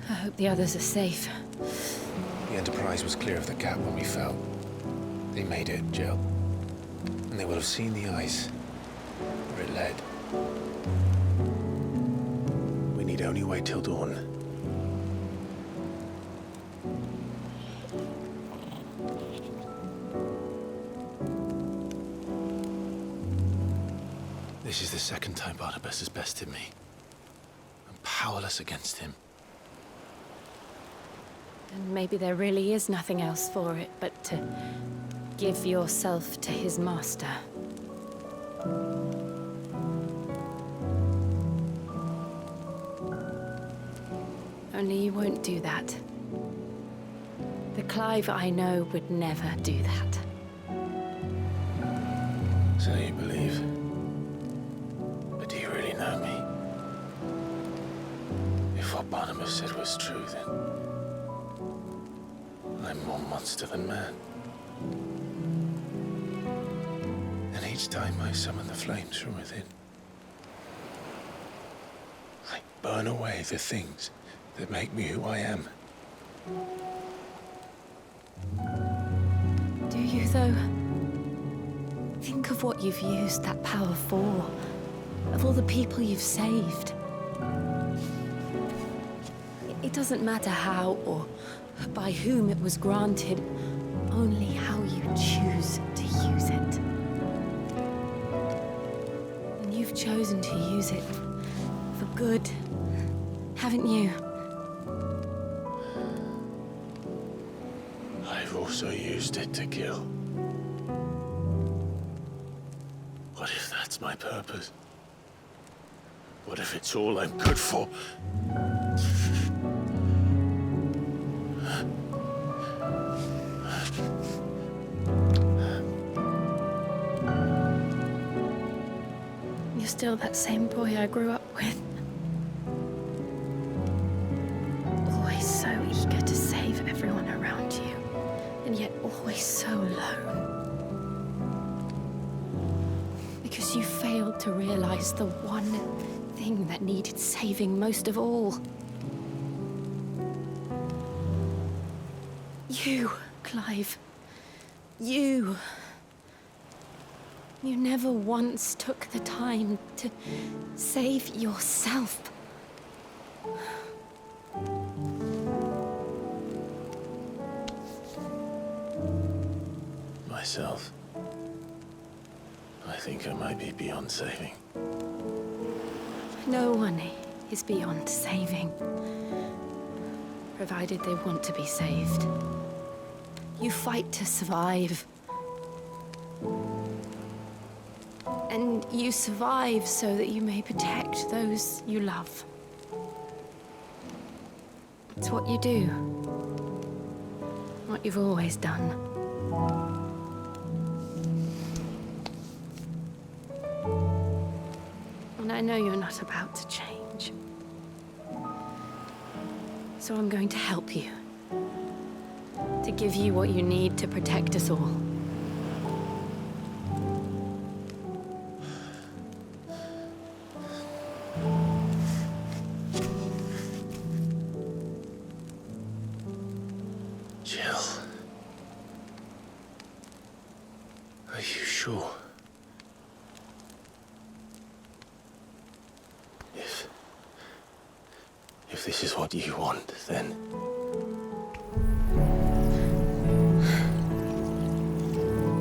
I hope the others are safe. The Enterprise was clear of the Cap when we fell. They made it, Jill. And they will have seen the ice where it led. We need only wait till dawn. This is the second time Barnabas has bested me. I'm powerless against him. And maybe there really is nothing else for it but to give yourself to his master. Only you won't do that. The Clive I know would never do that. So you believe? But do you really know me? If what Barnabas said was true, then I'm more monster than man. And each time I summon the flames from within, I burn away the things that make me who I am. Do you, though? Think of what you've used that power for. Of all the people you've saved. It doesn't matter how or by whom it was granted, only how you choose to use it. And you've chosen to use it for good, haven't you? I've also used it to kill. What if that's my purpose? What if it's all I'm good for? You're still that same boy I grew up with. Always so eager to save everyone around you, and yet always so alone. Because you failed to realize the one thing that needed saving most of all. You, Clive. You. You never once took the time to save yourself. Myself. I think I might be beyond saving. No one is beyond saving, provided they want to be saved. You fight to survive. And you survive so that you may protect those you love. It's what you do. What you've always done. And I know you're not about to change. So I'm going to help you. To give you what you need to protect us all. Jill. Are you sure? this is what you want, then...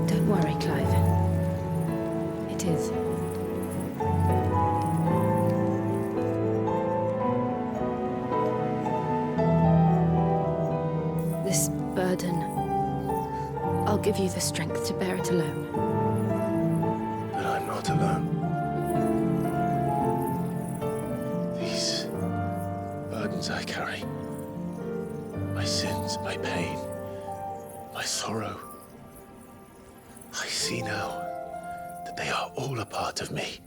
Don't worry, Clive. It is. This burden, I'll give you the strength to bear it alone. But I'm not alone. These burdens I carry, my sins, my pain, my sorrow, I see now that they are all a part of me.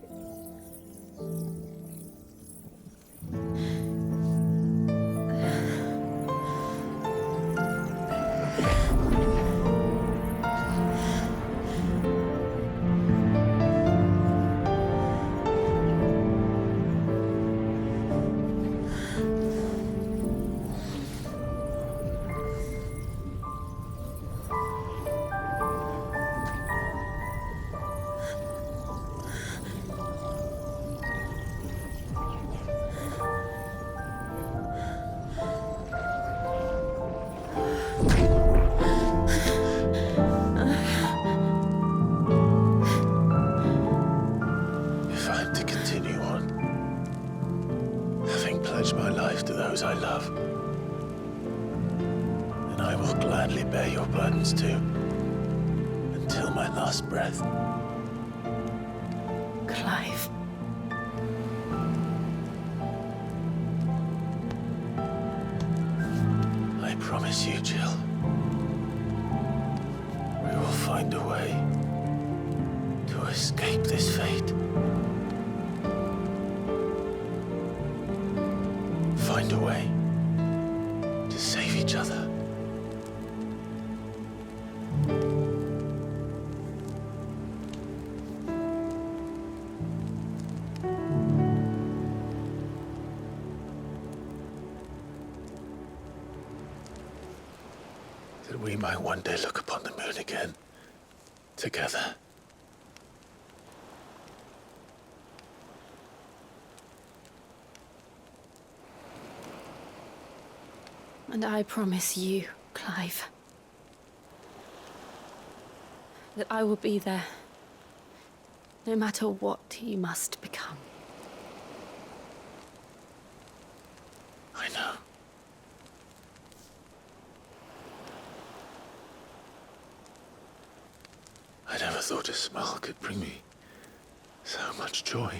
If I'm to continue on, having pledged my life to those I love, then I will gladly bear your burdens too, until my last breath. Clive. I promise you, Jill, we will find a way to escape this fate. Find a way to save each other. That we might one day look upon the moon again, together. And I promise you, Clive, that I will be there, no matter what you must become. I know. I never thought a smile could bring me so much joy.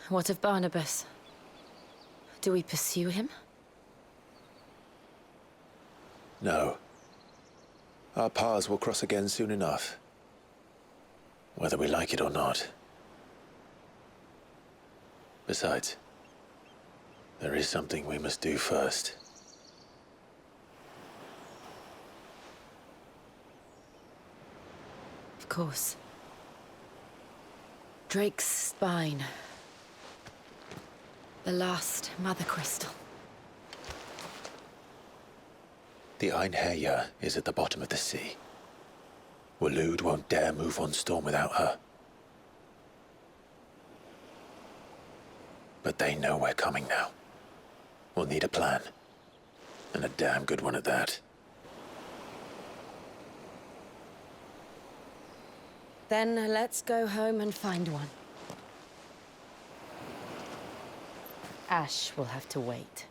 What of Barnabas? Do we pursue him? No. Our paths will cross again soon enough, whether we like it or not. Besides, there is something we must do first. Of course. Drake's spine. The last Mother Crystal. The Einherjar is at the bottom of the sea. Waloed won't dare move on Storm without her. But they know we're coming now. We'll need a plan. And a damn good one at that. Then let's go home and find one. Ash will have to wait.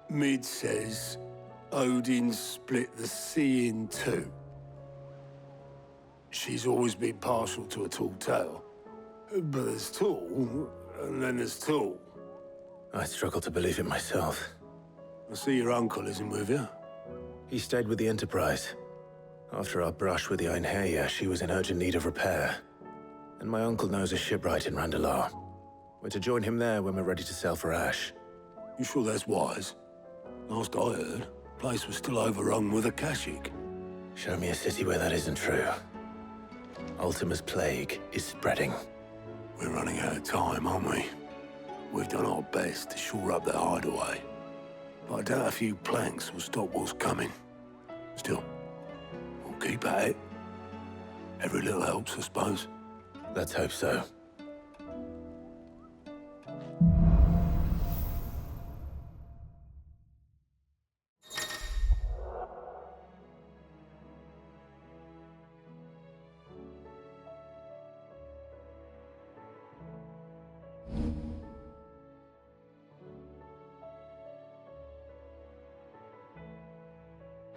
Mid says Odin split the sea in two. She's always been partial to a tall tale. But there's tall, and then there's tall. I struggle to believe it myself. I see your uncle isn't with you. He stayed with the Enterprise. After our brush with the Einherjar, she was in urgent need of repair. And my uncle knows a shipwright in Randalar. We're to join him there when we're ready to sail for Ash. You sure that's wise? Last I heard, the place was still overrun with Akashic. Show me a city where that isn't true. Ultima's plague is spreading. We're running out of time, aren't we? We've done our best to shore up their hideaway. But I doubt a few planks will stop what's coming. Still, we'll keep at it. Every little helps, I suppose. Let's hope so.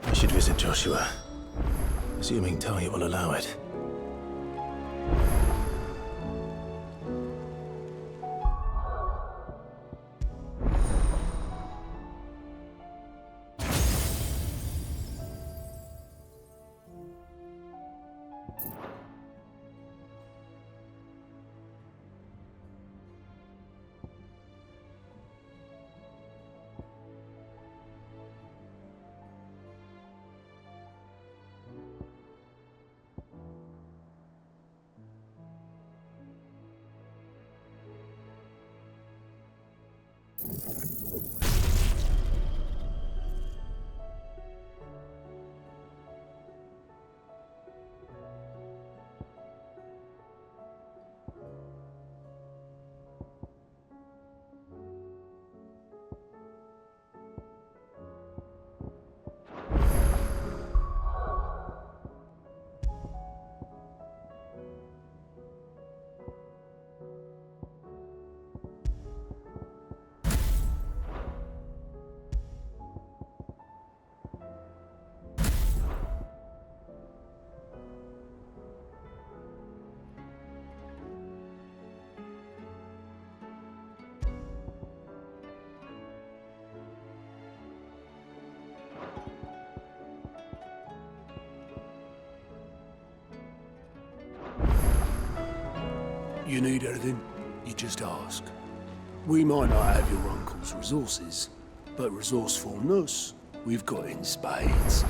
We should visit Joshua, assuming Talia will allow it. You need anything, you just ask. We might not have your uncle's resources, but resourcefulness we've got in spades.